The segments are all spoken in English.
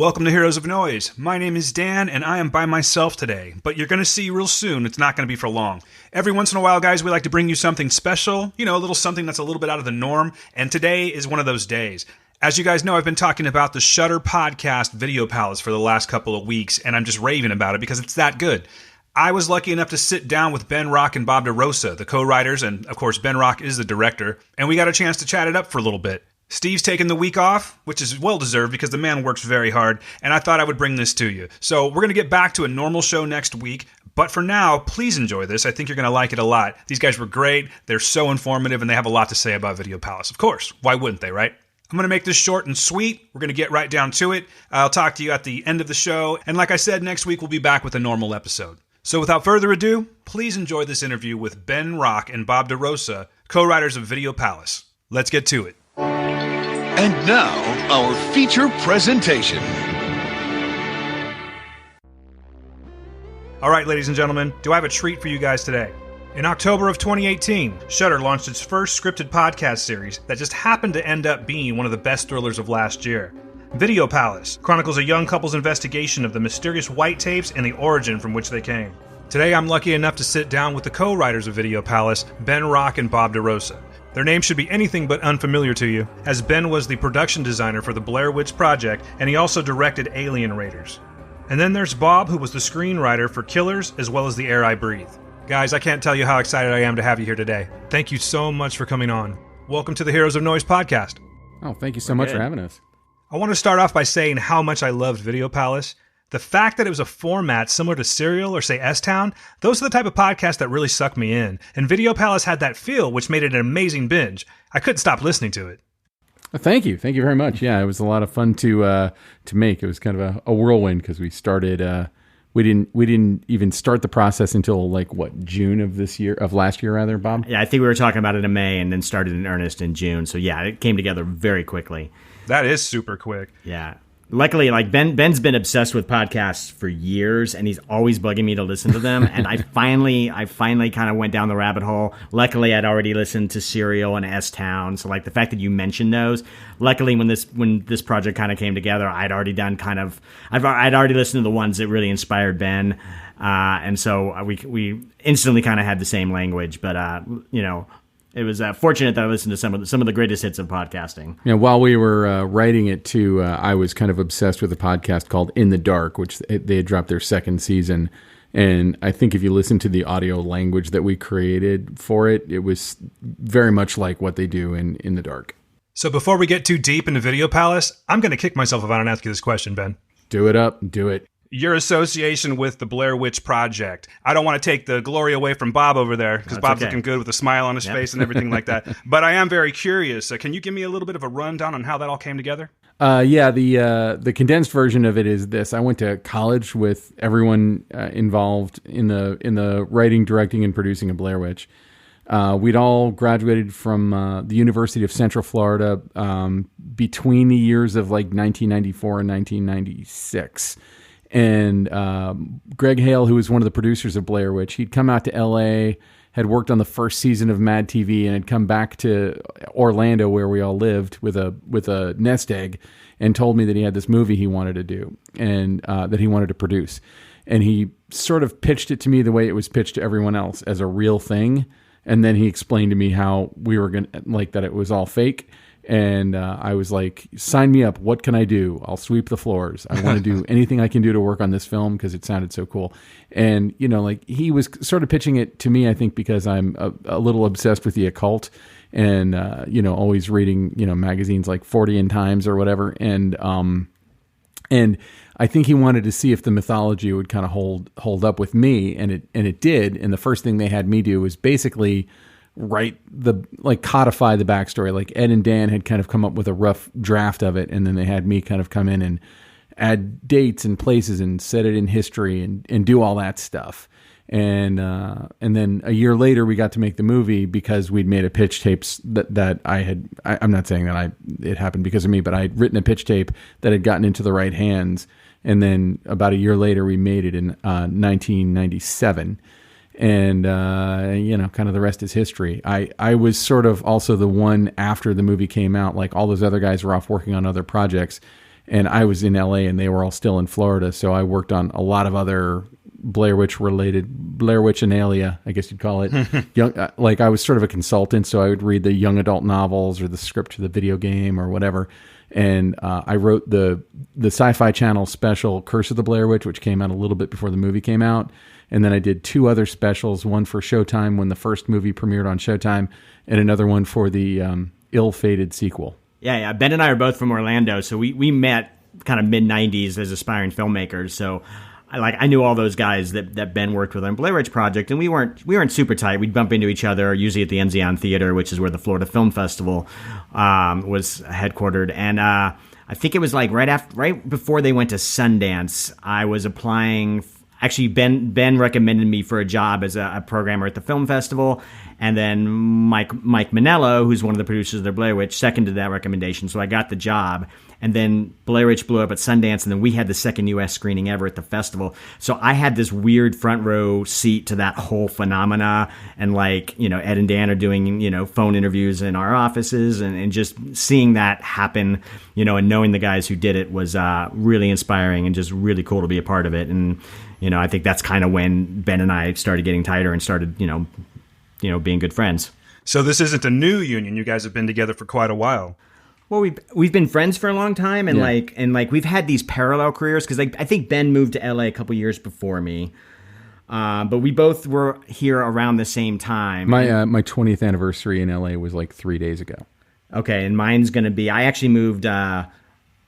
Welcome to Heroes of Noise. My name is Dan, and I am by myself today. But you're going to see real soon, it's not going to be for long. Every once in a while, guys, we like to bring you something special. You know, a little something that's a little bit out of the norm. And today is one of those days. As you guys know, I've been talking about the Shudder podcast Video Palace for the last couple of weeks, and I'm just raving about it because it's that good. I was lucky enough to sit down with Ben Rock and Bob DeRosa, the co-writers, and of course Ben Rock is the director, and we got a chance to chat it up for a little bit. Steve's taken the week off, which is well-deserved because the man works very hard, and I thought I would bring this to you. So we're going to get back to a normal show next week, but for now, please enjoy this. I think you're going to like it a lot. These guys were great, they're so informative, and they have a lot to say about Video Palace. Of course, why wouldn't they, right? I'm going to make this short and sweet. We're going to get right down to it. I'll talk to you at the end of the show, and like I said, next week we'll be back with a normal episode. So without further ado, please enjoy this interview with Ben Rock and Bob DeRosa, co-writers of Video Palace. Let's get to it. And now, our feature presentation. All right, ladies and gentlemen, do I have a treat for you guys today? In October of 2018, Shudder launched its first scripted podcast series that just happened to end up being one of the best thrillers of last year. Video Palace chronicles a young couple's investigation of the mysterious white tapes and the origin from which they came. Today, I'm lucky enough to sit down with the co-writers of Video Palace, Ben Rock and Bob DeRosa. Their names should be anything but unfamiliar to you, as Ben was the production designer for the Blair project, and he also directed Alien Raiders. And then there's Bob, who was the screenwriter for Killers, as well as The Air I Breathe. Guys, I can't tell you how excited I am to have you here today. Thank you so much for coming on. Welcome to the Heroes of Noise podcast. Oh, thank you so much for having us. I want to start off by saying how much I loved Video Palace. The fact that it was a format similar to Serial or say S-Town, those are the type of podcasts that really sucked me in. And Video Palace had that feel, which made it an amazing binge. I couldn't stop listening to it. Thank you. Thank you very much. Yeah, it was a lot of fun to make. It was kind of a whirlwind because we started, we didn't even start the process until June of last year rather, Bob? Yeah, I think we were talking about it in May and then started in earnest in June. So yeah, it came together very quickly. That is super quick. Yeah. Luckily, Ben's been obsessed with podcasts for years, and he's always bugging me to listen to them. And I finally kind of went down the rabbit hole. Luckily, I'd already listened to Serial and S-Town, so the fact that you mentioned those. Luckily, when this project kind of came together, I'd already listened to the ones that really inspired Ben, and so we instantly kind of had the same language. But it was fortunate that I listened to some of the greatest hits of podcasting. Yeah, while we were writing it too, I was kind of obsessed with a podcast called In the Dark, which they had dropped their second season. And I think if you listen to the audio language that we created for it, it was very much like what they do in the Dark. So before we get too deep into Video Palace, I'm going to kick myself if I don't ask you this question, Ben. Do it up. Do it. Your association with the Blair project. I don't want to take the glory away from Bob over there, because Bob's looking good with a smile on his face and everything like that. But I am very curious. Can you give me a little bit of a rundown on how that all came together? The condensed version of it is this. I went to college with everyone involved in the writing, directing, and producing of Blair Witch. We'd all graduated from the University of Central Florida between the years of 1994 and 1996. And Greg Hale, who was one of the producers of Blair Witch, he'd come out to L.A., had worked on the first season of Mad TV, and had come back to Orlando, where we all lived, with a nest egg, and told me that he had this movie he wanted to do and that he wanted to produce. And he sort of pitched it to me the way it was pitched to everyone else, as a real thing. And then he explained to me how we were going to, that it was all fake. And I was like, sign me up. What can I do? I'll sweep the floors. I want to do anything I can do to work on this film because it sounded so cool. And, he was sort of pitching it to me, I think, because I'm a little obsessed with the occult and, always reading, magazines like 40 in Times or whatever. And I think he wanted to see if the mythology would kind of hold up with me. And it did. And the first thing they had me do was basically codify the backstory. Ed and Dan had kind of come up with a rough draft of it, and then they had me kind of come in and add dates and places and set it in history and do all that stuff. And then a year later we got to make the movie because we'd made a pitch tapes that I'm not saying that it happened because of me, but I'd written a pitch tape that had gotten into the right hands. And then about a year later we made it in 1997. And, kind of the rest is history. I was sort of also the one after the movie came out, all those other guys were off working on other projects. and I was in LA and they were all still in Florida. So I worked on a lot of other Blair Witch analia, I guess you'd call it. Like I was sort of a consultant, so I would read the young adult novels or the script to the video game or whatever. And I wrote the Sci-Fi Channel special Curse of the Blair Witch, which came out a little bit before the movie came out. And then I did 2 other specials, one for Showtime when the first movie premiered on Showtime, and another one for the ill-fated sequel. Yeah. Ben and I are both from Orlando, so we met kind of mid-'90s as aspiring filmmakers. So I knew all those guys that Ben worked with on Blair Witch Project, and we weren't super tight. We'd bump into each other usually at the Enzion Theater, which is where the Florida Film Festival was headquartered. And I think it was like right before they went to Sundance, I was applying. Actually, Ben recommended me for a job as a programmer at the film festival, and then Mike Manello, who's one of the producers of the Blair Witch, seconded that recommendation. So I got the job, and then Blair Witch blew up at Sundance, and then we had the second U.S. screening ever at the festival. So I had this weird front row seat to that whole phenomena, and Ed and Dan are doing phone interviews in our offices, and just seeing that happen, and knowing the guys who did it was really inspiring and just really cool to be a part of it. And I think that's kind of when Ben and I started getting tighter and started, being good friends. So this isn't a new union. You guys have been together for quite a while. Well, we've been friends for a long time, and we've had these parallel careers because I think Ben moved to LA a couple years before me, but we both were here around the same time. My 20th anniversary in LA was like 3 days ago. Okay, and mine's going to be. I actually moved.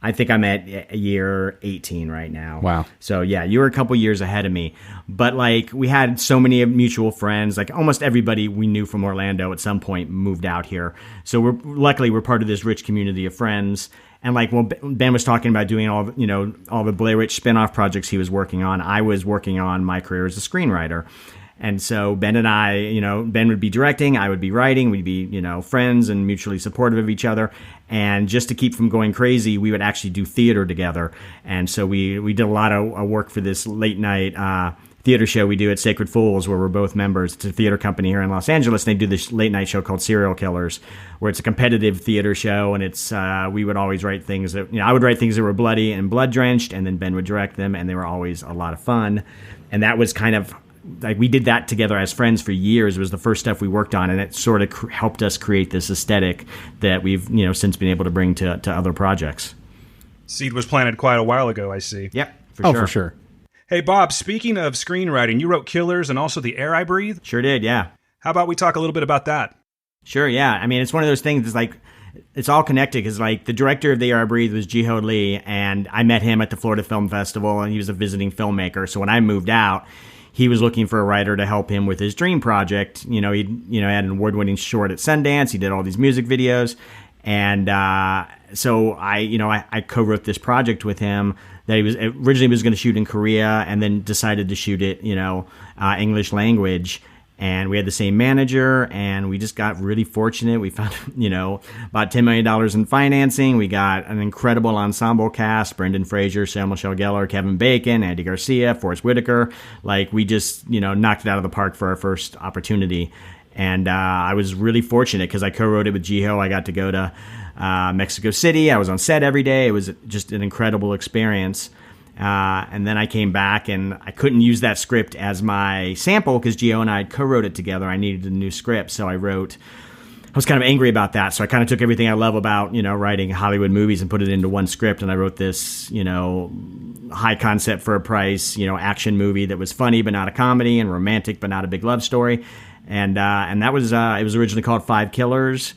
I think I'm at year 18 right now. Wow. So yeah, you were a couple years ahead of me. But we had so many mutual friends, almost everybody we knew from Orlando at some point moved out here. So we're part of this rich community of friends. And Ben was talking about doing all the Blair Witch spinoff projects he was working on, I was working on my career as a screenwriter. And so Ben and I, Ben would be directing, I would be writing, we'd be, friends and mutually supportive of each other. And just to keep from going crazy, we would actually do theater together. And so we did a lot of work for this late night theater show we do at Sacred Fools, where we're both members. It's a theater company here in Los Angeles. And they do this late night show called Serial Killers, where it's a competitive theater show. And it's we would always write things that, I would write things that were bloody and blood drenched, and then Ben would direct them. And they were always a lot of fun. And that was kind of we did that together as friends for years. It was the first stuff we worked on, and it sort of helped us create this aesthetic that we've since been able to bring to other projects. Seed was planted quite a while ago, I see. Yep, for sure. Hey, Bob, speaking of screenwriting, you wrote Killers and also The Air I Breathe? Sure did, yeah. How about we talk a little bit about that? Sure, yeah. I mean, it's one of those things that's it's all connected because the director of The Air I Breathe was Ji-Ho Lee, and I met him at the Florida Film Festival, and he was a visiting filmmaker. So when I moved out, he was looking for a writer to help him with his dream project. He had an award-winning short at Sundance. He did all these music videos, and so I co-wrote this project with him that he was originally going to shoot in Korea, and then decided to shoot it, English language. And we had the same manager, and we just got really fortunate. We found, about $10 million in financing. We got an incredible ensemble cast: Brendan Fraser, Sarah Michelle Gellar, Kevin Bacon, Andy Garcia, Forrest Whitaker. We just, knocked it out of the park for our first opportunity. And I was really fortunate because I co-wrote it with Ji-Ho. I got to go to Mexico City. I was on set every day. It was just an incredible experience. And then I came back, and I couldn't use that script as my sample because Ji-Ho and I co-wrote it together. I needed a new script, so I was kind of angry about that. So I kind of took everything I love about, writing Hollywood movies and put it into one script. And I wrote this, high concept for a price, action movie that was funny but not a comedy, and romantic but not a big love story. And that was it was originally called Five Killers.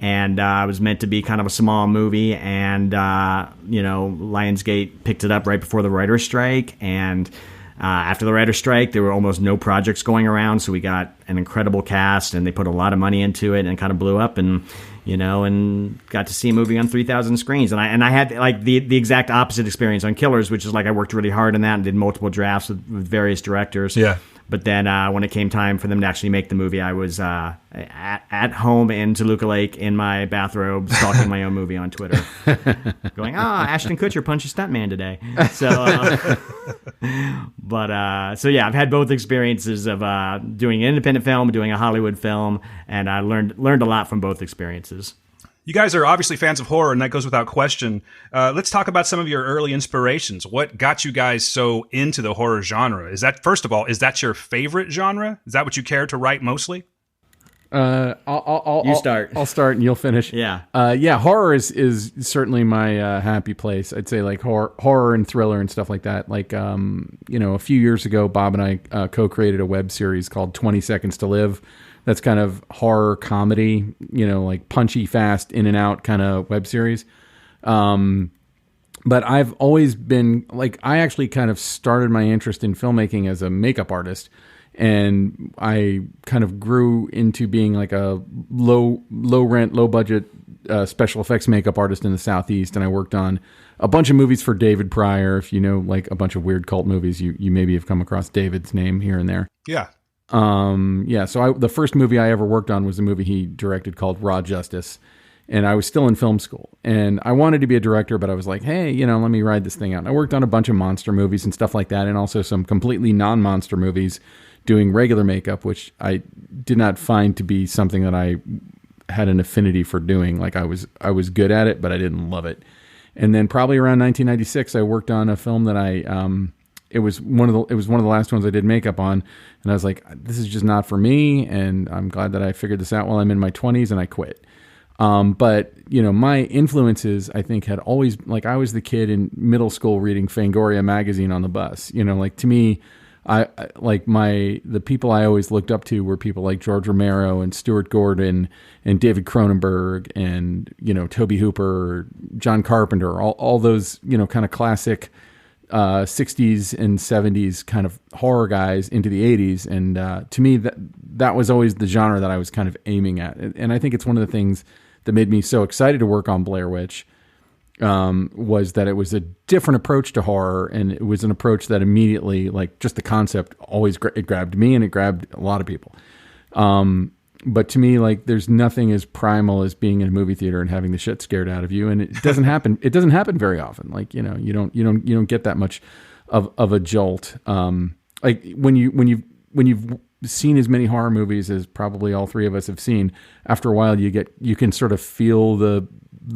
And it was meant to be kind of a small movie, and Lionsgate picked it up right before the writer's strike. And after the writer's strike, there were almost no projects going around, so we got an incredible cast, and they put a lot of money into it, and it kind of blew up, and and got to see a movie on 3,000 screens. And I had the exact opposite experience on Killers, which is I worked really hard on that and did multiple drafts with various directors. Yeah. But then when it came time for them to actually make the movie, I was at home in Toluca Lake in my bathrobe, stalking my own movie on Twitter, going, Ashton Kutcher punched a stuntman today. So, so yeah, I've had both experiences of doing an independent film, doing a Hollywood film, and I learned a lot from both experiences. You guys are obviously fans of horror, and that goes without question. Let's talk about some of your early inspirations. What got you guys so into the horror genre? First of all, is that your favorite genre? Is that what you care to write mostly? You start. I'll start and you'll finish. Yeah. Horror is certainly my happy place. I'd say like horror and thriller and stuff like that. Like, a few years ago, Bob and I co-created a web series called 20 Seconds to Live. That's kind of horror comedy, like punchy, fast, in and out kind of web series. But I've always been like, I actually kind of started my interest in filmmaking as a makeup artist. And I kind of grew into being like a low rent, low budget special effects makeup artist in the Southeast. And I worked on a bunch of movies for David Pryor. If you know, like a bunch of weird cult movies, you maybe have come across David's name here and there. Yeah. So the first movie I ever worked on was a movie he directed called Raw Justice. And I was still in film school. And I wanted to be a director, but I was like, hey, let me ride this thing out. And I worked on a bunch of monster movies and stuff like that, and also some completely non-monster movies doing regular makeup, which I did not find to be something that I had an affinity for doing. Like I was good at it, but I didn't love it. And then probably around 1996, I worked on a film that it was one of the last ones I did makeup on, and I was like, this is just not for me, and I'm glad that I figured this out while I'm in my 20s, and I quit. But my influences, I think, had always, like, I was the kid in middle school reading Fangoria magazine on the bus. Like, to me, the people I always looked up to were people like George Romero and Stuart Gordon and David Cronenberg and, Tobe Hooper, John Carpenter, all those, kind of classic 60s and 70s kind of horror guys into the 80s. And to me, that was always the genre that I was kind of aiming at. And I think it's one of the things that made me so excited to work on Blair Witch, was that it was a different approach to horror, and it was an approach that immediately, like, just the concept always it grabbed me, and it grabbed a lot of people. But to me, like, there's nothing as primal as being in a movie theater and having the shit scared out of you, and it doesn't happen. It doesn't happen very often. Like, you don't get that much of a jolt. Like when you've seen as many horror movies as probably all three of us have seen, after a while you can sort of feel the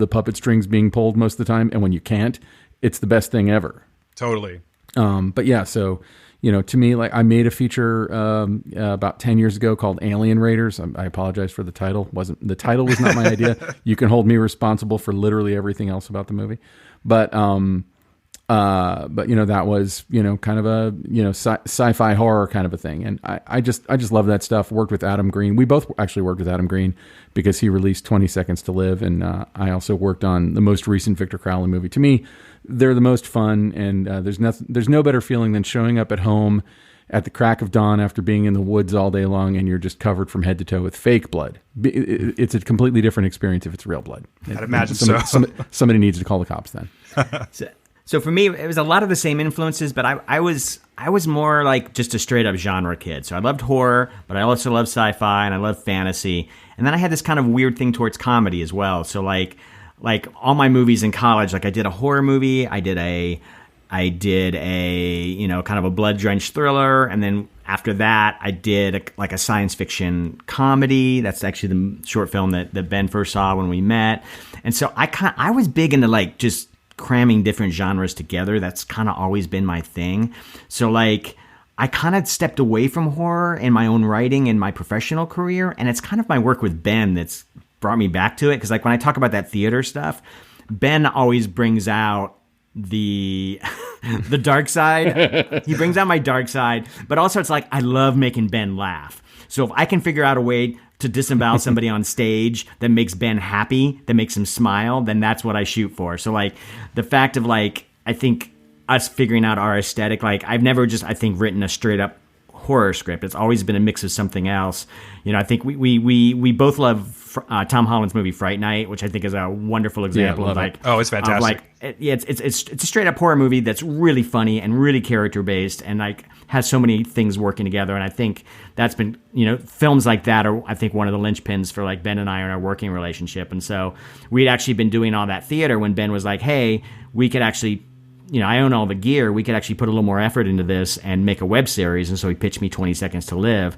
puppet strings being pulled most of the time, and when you can't, it's the best thing ever. Totally. But yeah, so to me, like, I made a feature about 10 years ago called Alien Raiders. I apologize for the title. The title was not my idea. You can hold me responsible for literally everything else about the movie. But that was, kind of a, sci-fi horror kind of a thing. And I just love that stuff. Worked with Adam Green. We both actually worked with Adam Green because he released 20 Seconds to Live. And I also worked on the most recent Victor Crowley movie. To me, they're the most fun. And there's no better feeling than showing up at home at the crack of dawn after being in the woods all day long, and you're just covered from head to toe with fake blood. It's a completely different experience if it's real blood. I'd imagine somebody needs to call the cops then. So for me, it was a lot of the same influences, but I was more like just a straight up genre kid. So I loved horror, but I also loved sci-fi and I loved fantasy. And then I had this kind of weird thing towards comedy as well. So like all my movies in college, like I did a horror movie, I did a kind of a blood drenched thriller, and then after that I did a science fiction comedy. That's actually the short film that Ben first saw when we met. And so I was big into like just cramming different genres together. That's kind of always been my thing. So like I kind of stepped away from horror in my own writing in my professional career, and it's kind of my work with Ben that's brought me back to it. Because like when I talk about that theater stuff, Ben always brings out the dark side. He brings out my dark side, but also it's like I love making Ben laugh. So if I can figure out a way to disembowel somebody on stage that makes Ben happy, that makes him smile, then that's what I shoot for. So like the fact of like, I think us figuring out our aesthetic, like I've never just, I think, written a straight up horror script. It's always been a mix of something else. I think we both love Tom Holland's movie Fright Night, which I think is a wonderful example of like, it's fantastic. It's a straight up horror movie that's really funny and really character based and like has so many things working together. And I think that's been, films like that are, I think, one of the linchpins for like Ben and I in our working relationship. And so we'd actually been doing all that theater when Ben was like, hey, we could actually, I own all the gear. We could actually put a little more effort into this and make a web series. And so he pitched me 20 Seconds to Live.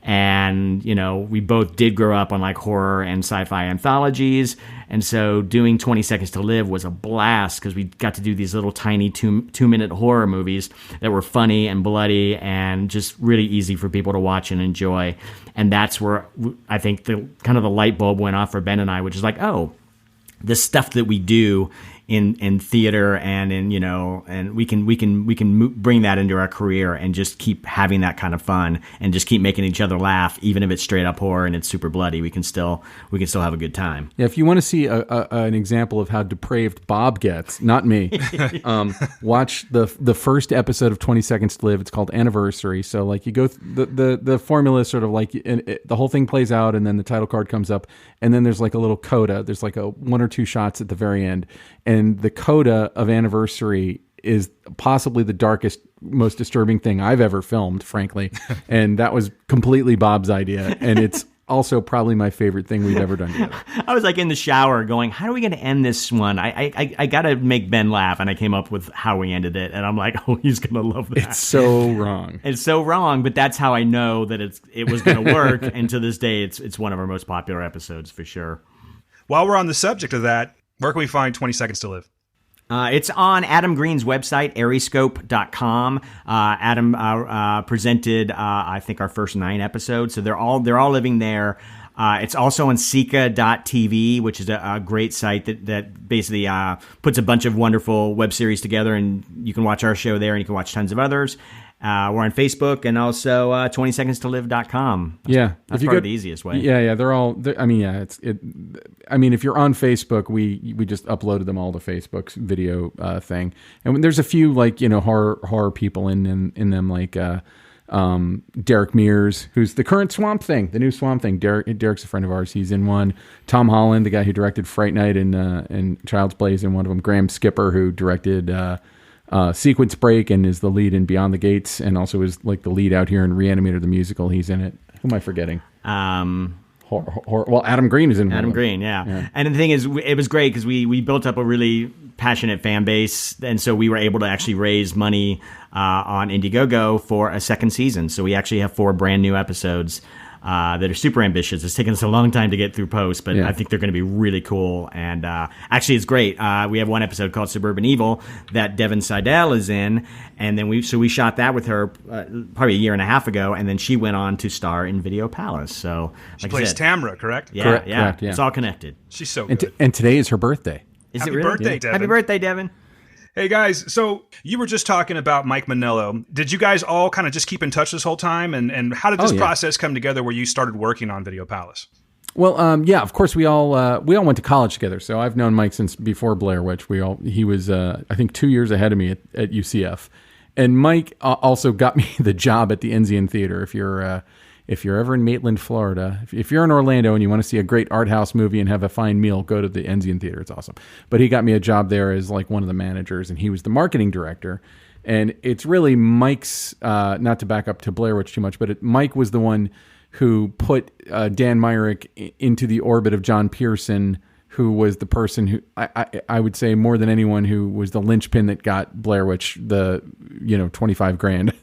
And, we both did grow up on like horror and sci-fi anthologies. And so doing 20 Seconds to Live was a blast because we got to do these little tiny two-minute horror movies that were funny and bloody and just really easy for people to watch and enjoy. And that's where I think the light bulb went off for Ben and I, which is like, oh, the stuff that we do in theater and and we can bring that into our career and just keep having that kind of fun and just keep making each other laugh, even if it's straight up horror and it's super bloody. We can still have a good time. Yeah, if you want to see an example of how depraved Bob gets, not me, watch the first episode of 20 Seconds to Live. It's called Anniversary. So like you go the formula is sort of like the whole thing plays out and then the title card comes up and then there's like a little coda. There's like a one or two shots at the very end. And the coda of Anniversary is possibly the darkest, most disturbing thing I've ever filmed, frankly. And that was completely Bob's idea. And it's also probably my favorite thing we've ever done together. I was like in the shower going, how are we going to end this one? I got to make Ben laugh. And I came up with how we ended it. And I'm like, oh, he's going to love that. It's so wrong. It's so wrong. But that's how I know that it was going to work. And to this day, it's one of our most popular episodes for sure. While we're on the subject of that, where can we find 20 Seconds to Live? It's on Adam Green's website, aeriescope.com. Adam presented, I think, our first 9 episodes, so they're all living there. It's also on Sika.tv, which is a great site that basically puts a bunch of wonderful web series together, and you can watch our show there, and you can watch tons of others. We're on Facebook and also 20secondstolive.com. Yeah. That's probably the easiest way. Yeah. They're all, if you're on Facebook, we just uploaded them all to Facebook's video thing. And there's a few like, horror people in them, like Derek Mears, who's the current Swamp Thing, the new Swamp Thing. Derek's a friend of ours. He's in one. Tom Holland, the guy who directed Fright Night and Child's Play, is in one of them. Graham Skipper, who directed Sequence Break and is the lead in Beyond the Gates and also is like the lead out here in Reanimator the Musical. He's in it. Who am I forgetting? Well, Adam Green is in Adam Green, yeah. And the thing is, it was great because we built up a really passionate fan base, and so we were able to actually raise money on Indiegogo for a second season. So we actually have 4 brand new episodes that are super ambitious. It's taken us a long time to get through post, but I think they're going to be really cool. And actually, it's great. We have one episode called Suburban Evil that Devin Seidel is in, and then we shot that with her probably a year and a half ago, and then she went on to star in Video Palace. So she plays Tamra, correct? Yeah, correct, yeah. correct, yeah. It's all connected. She's so good. And today is her birthday. Is Happy it really? birthday, Devin. Happy birthday, Devin. Hey guys, so you were just talking about Mike Manillo. Did you guys all kind of just keep in touch this whole time? And how did this process come together where you started working on Video Palace? Well, of course we all went to college together. So I've known Mike since before Blair Witch. He was I think 2 years ahead of me at UCF. And Mike also got me the job at the Enzian Theater. If you're ever in Maitland, Florida, if you're in Orlando and you want to see a great art house movie and have a fine meal, go to the Enzian Theater. It's awesome. But he got me a job there as like one of the managers, and he was the marketing director. And it's really Mike's, not to back up to Blair Witch too much, but Mike was the one who put Dan Myrick into the orbit of John Pearson, who was the person who I would say more than anyone who was the linchpin that got Blair Witch the $25,000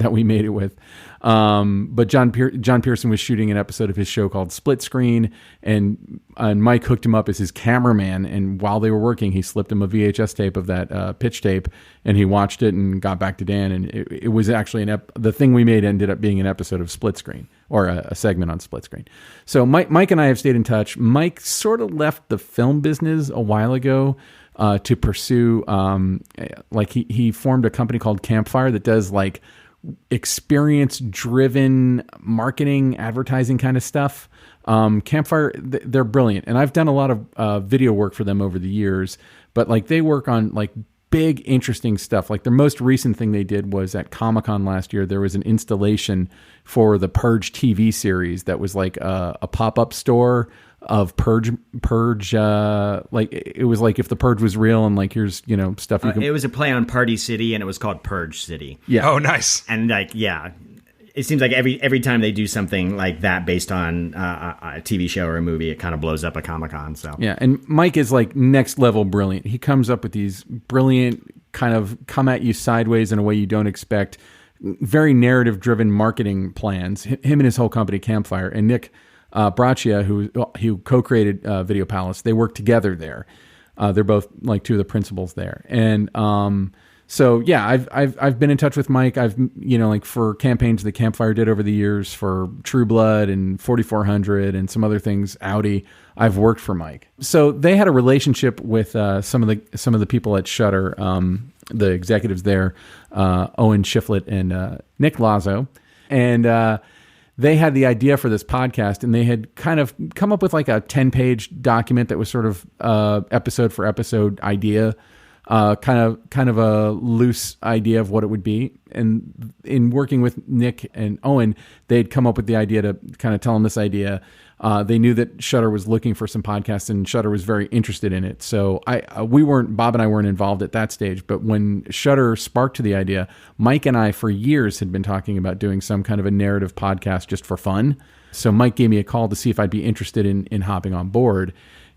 that we made it with. But John Pearson was shooting an episode of his show called Split Screen, and Mike hooked him up as his cameraman. And while they were working, he slipped him a VHS tape of that pitch tape, and he watched it and got back to Dan. And it was actually the thing we made ended up being an episode of Split Screen, or a segment on Split Screen. So Mike and I have stayed in touch. Mike sort of left the film business a while ago to pursue, he formed a company called Campfire that does like experience-driven marketing, advertising kind of stuff. Campfire, they're brilliant, and I've done a lot of video work for them over the years. But like they work on like big, interesting stuff. Like their most recent thing they did was at Comic-Con last year. There was an installation for the Purge TV series that was like a pop-up store of Purge. Like it was like if the Purge was real, and like here's stuff you can. It was a play on Party City, and it was called Purge City. Yeah. Oh, nice. And like it seems like every time they do something like that based on a TV show or a movie, it kind of blows up at Comic-Con. So yeah, and Mike is like next level brilliant. He comes up with these brilliant kind of come at you sideways in a way you don't expect very narrative-driven marketing plans. Him and his whole company, Campfire, and Nick Braccia, who co-created Video Palace, they work together there. They're both like two of the principals there, and so yeah, I've been in touch with Mike. I've like for campaigns that Campfire did over the years for True Blood and 4400 and some other things, Audi. I've worked for Mike, so they had a relationship with some of the people at Shudder, the executives there, Owen Shiflett and Nick Lazo, and they had the idea for this podcast, and they had kind of come up with like a 10-page document that was sort of episode for episode idea. Kind of a loose idea of what it would be. And in working with Nick and Owen, they'd come up with the idea to kind of tell them this idea. They knew that Shudder was looking for some podcasts, and Shudder was very interested in it. So Bob and I weren't involved at that stage, but when Shudder sparked to the idea, Mike and I for years had been talking about doing some kind of a narrative podcast just for fun. So Mike gave me a call to see if I'd be interested in hopping on board.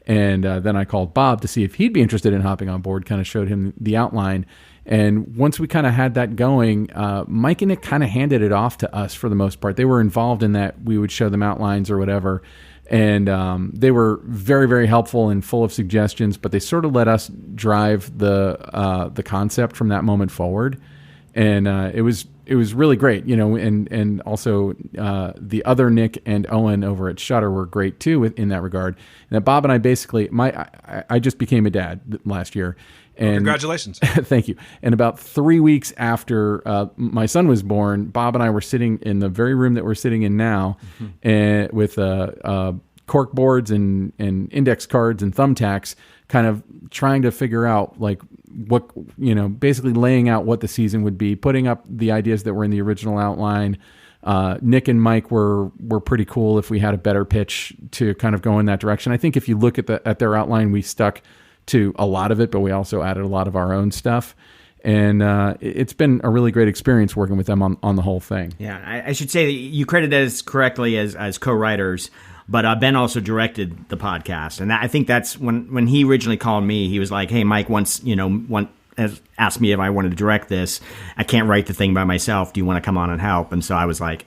And then I called Bob to see if he'd be interested in hopping on board, kind of showed him the outline. And once we kind of had that going, Mike and Nick kind of handed it off to us for the most part. They were involved in that. We would show them outlines or whatever. And they were very, very helpful and full of suggestions, but they sort of let us drive the concept from that moment forward. And it was really great, and also the other Nick and Owen over at Shudder were great too in that regard. And that Bob and I basically, I just became a dad last year. And congratulations. Thank you. And about 3 weeks after my son was born, Bob and I were sitting in the very room that we're sitting in now, and with cork boards and index cards and thumbtacks, kind of trying to figure out like what, basically laying out what the season would be, putting up the ideas that were in the original outline. Nick and Mike were pretty cool if we had a better pitch to kind of go in that direction. I think if you look at their outline, we stuck to a lot of it, but we also added a lot of our own stuff. And it's been a really great experience working with them on the whole thing. Yeah, I should say that you credit us correctly as co-writers, but Ben also directed the podcast. And I think that's when he originally called me, he was like, hey, Mike has asked me if I wanted to direct this. I can't write the thing by myself. Do you want to come on and help? And so I was like,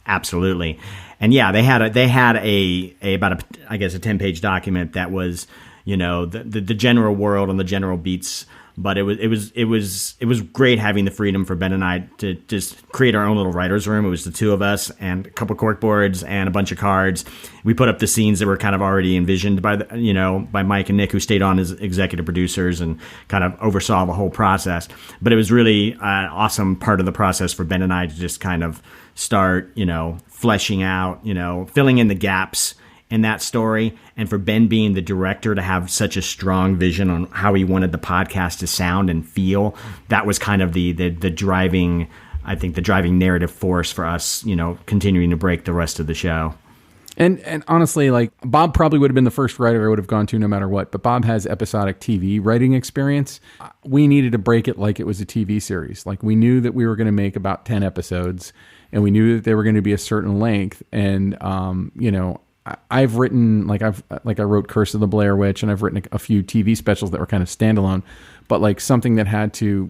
absolutely. And yeah, they had about a 10-page document that was, the general world and the general beats. But it was great having the freedom for Ben and I to just create our own little writer's room. It was the two of us and a couple corkboards and a bunch of cards. We put up the scenes that were kind of already envisioned by by Mike and Nick, who stayed on as executive producers and kind of oversaw the whole process. But it was really an awesome part of the process for Ben and I to just kind of start, fleshing out, filling in the gaps in that story, and for Ben being the director to have such a strong vision on how he wanted the podcast to sound and feel. That was kind of the driving, I think, the driving narrative force for us, continuing to break the rest of the show. And honestly, like Bob probably would have been the first writer I would have gone to no matter what, but Bob has episodic TV writing experience. We needed to break it like it was a TV series. Like we knew that we were going to make about 10 episodes, and we knew that they were going to be a certain length. And, I've written I wrote Curse of the Blair Witch, and I've written a few TV specials that were kind of standalone, but like something that had to,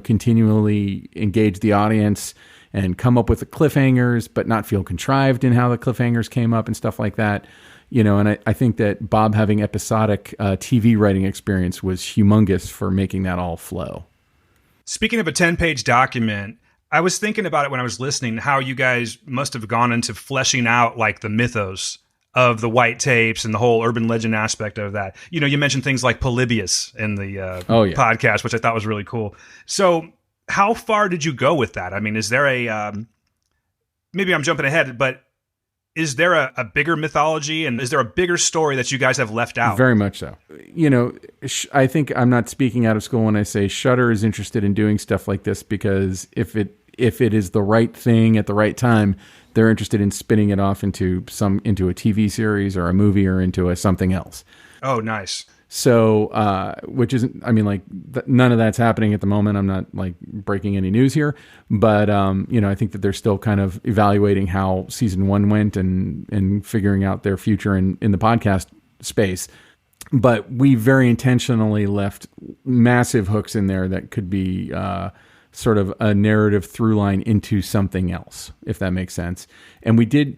continually engage the audience and come up with the cliffhangers, but not feel contrived in how the cliffhangers came up and stuff like that. And I think that Bob having episodic TV writing experience was humongous for making that all flow. Speaking of a 10-page document, I was thinking about it when I was listening, how you guys must have gone into fleshing out like the mythos of the white tapes and the whole urban legend aspect of that. You mentioned things like Polybius in the podcast, which I thought was really cool. So how far did you go with that? I mean, is there maybe I'm jumping ahead, but is there a bigger mythology, and is there a bigger story that you guys have left out? Very much so. I think I'm not speaking out of school when I say Shudder is interested in doing stuff like this, because if it is the right thing at the right time, they're interested in spinning it off into a TV series or a movie or into something else. Oh, nice. So, which isn't, none of that's happening at the moment. I'm not like breaking any news here, but, I think that they're still kind of evaluating how season 1 went and figuring out their future in the podcast space. But we very intentionally left massive hooks in there that could be, sort of a narrative through line into something else, if that makes sense. And we didn't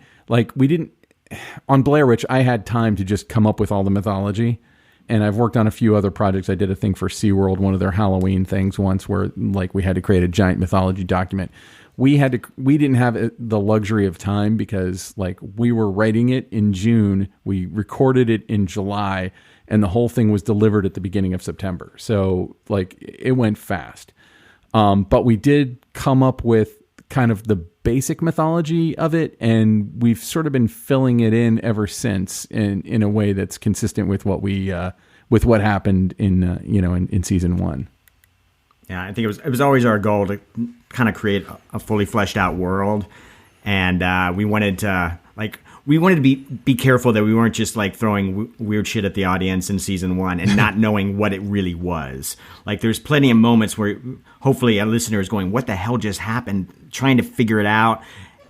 on Blair Witch, I had time to just come up with all the mythology. And I've worked on a few other projects. I did a thing for SeaWorld, one of their Halloween things once, where like we had to create a giant mythology document. We didn't have the luxury of time because like we were writing it in June, we recorded it in July, and the whole thing was delivered at the beginning of September. So like it went fast. But we did come up with kind of the basic mythology of it, and we've sort of been filling it in ever since in a way that's consistent with what what happened in season 1. Yeah, I think it was always our goal to kind of create a fully fleshed out world, and we wanted to be careful that we weren't just like throwing weird shit at the audience in season 1 and not knowing what it really was. Like there's plenty of moments where hopefully a listener is going, "What the hell just happened?" trying to figure it out,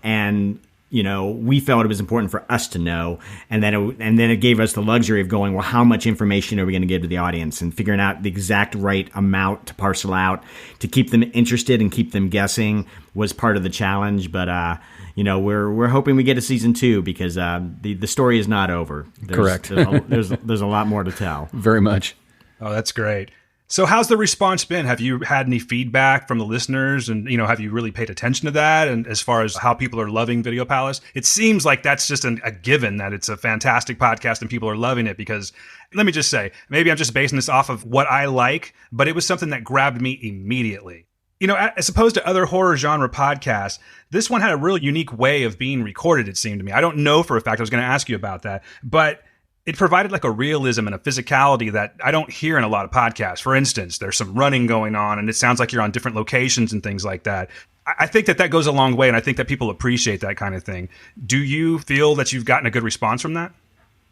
and we felt it was important for us to know, and then it gave us the luxury of going, well, how much information are we going to give to the audience, and figuring out the exact right amount to parcel out to keep them interested and keep them guessing was part of the challenge. But we're hoping we get a season 2 because the story is not over. Correct. There's a lot more to tell. Very much. Oh, that's great. So how's the response been? Have you had any feedback from the listeners, and have you really paid attention to that? And as far as how people are loving Video Palace, it seems like that's just a given that it's a fantastic podcast and people are loving it, because let me just say, maybe I'm just basing this off of what I like, but it was something that grabbed me immediately. As opposed to other horror genre podcasts, this one had a real unique way of being recorded, it seemed to me. I don't know for a fact. I was going to ask you about that, but it provided like a realism and a physicality that I don't hear in a lot of podcasts. For instance, there's some running going on, and it sounds like you're on different locations and things like that. I think that goes a long way, and I think that people appreciate that kind of thing. Do you feel that you've gotten a good response from that?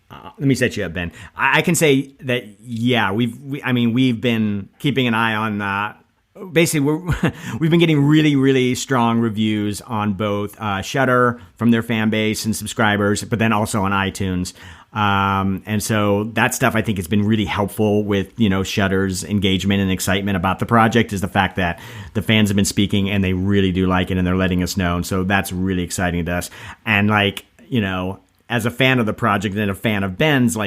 Let me set you up, Ben. I can say that, yeah, we've been keeping an eye on. Basically, we've been getting really, really strong reviews on both Shudder from their fan base and subscribers, but then also on iTunes. And so that stuff I think has been really helpful with, Shudder's engagement and excitement about the project, is the fact that the fans have been speaking and they really do like it and they're letting us know. And so that's really exciting to us. And as a fan of the project and a fan of Ben's,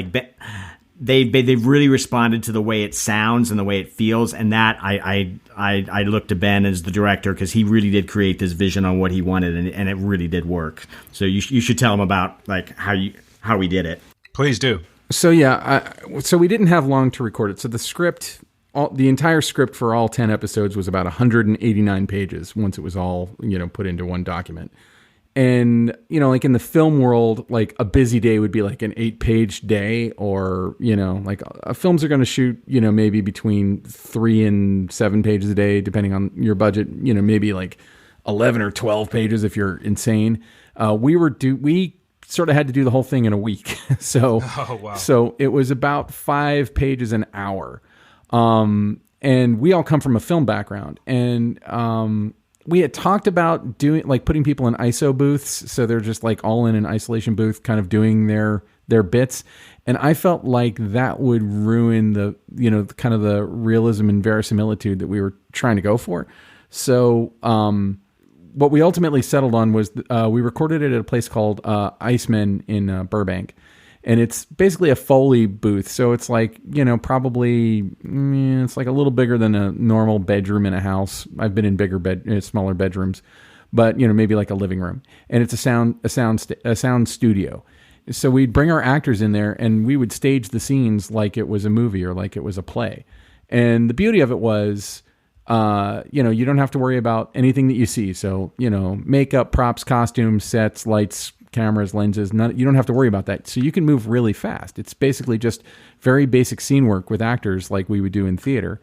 they've really responded to the way it sounds and the way it feels. And that I look to Ben as the director, because he really did create this vision on what he wanted, and it really did work. So you should tell him about how we did it. Please do. So so we didn't have long to record it. So the script, the entire script for all 10 episodes was about 189 pages once it was all, put into one document. And, like in the film world, like a busy day would be like an 8-page day, or, like films are going to shoot, maybe between 3 and 7 pages a day, depending on your budget, maybe like 11 or 12 pages if you're insane. We sort of had to do the whole thing in a week. So it was about 5 pages an hour. And we all come from a film background, and we had talked about putting people in ISO booths. So they're just like all in an isolation booth, kind of doing their bits. And I felt like that would ruin the, kind of the realism and verisimilitude that we were trying to go for. So, what we ultimately settled on was we recorded it at a place called Iceman in Burbank. And it's basically a Foley booth. So it's like, probably it's like a little bigger than a normal bedroom in a house. I've been in smaller bedrooms, but maybe like a living room. And it's a sound studio. So we'd bring our actors in there and we would stage the scenes like it was a movie or like it was a play. And the beauty of it was, you don't have to worry about anything that you see. So, makeup, props, costumes, sets, lights, cameras, lenses, you don't have to worry about that. So you can move really fast. It's basically just very basic scene work with actors like we would do in theater.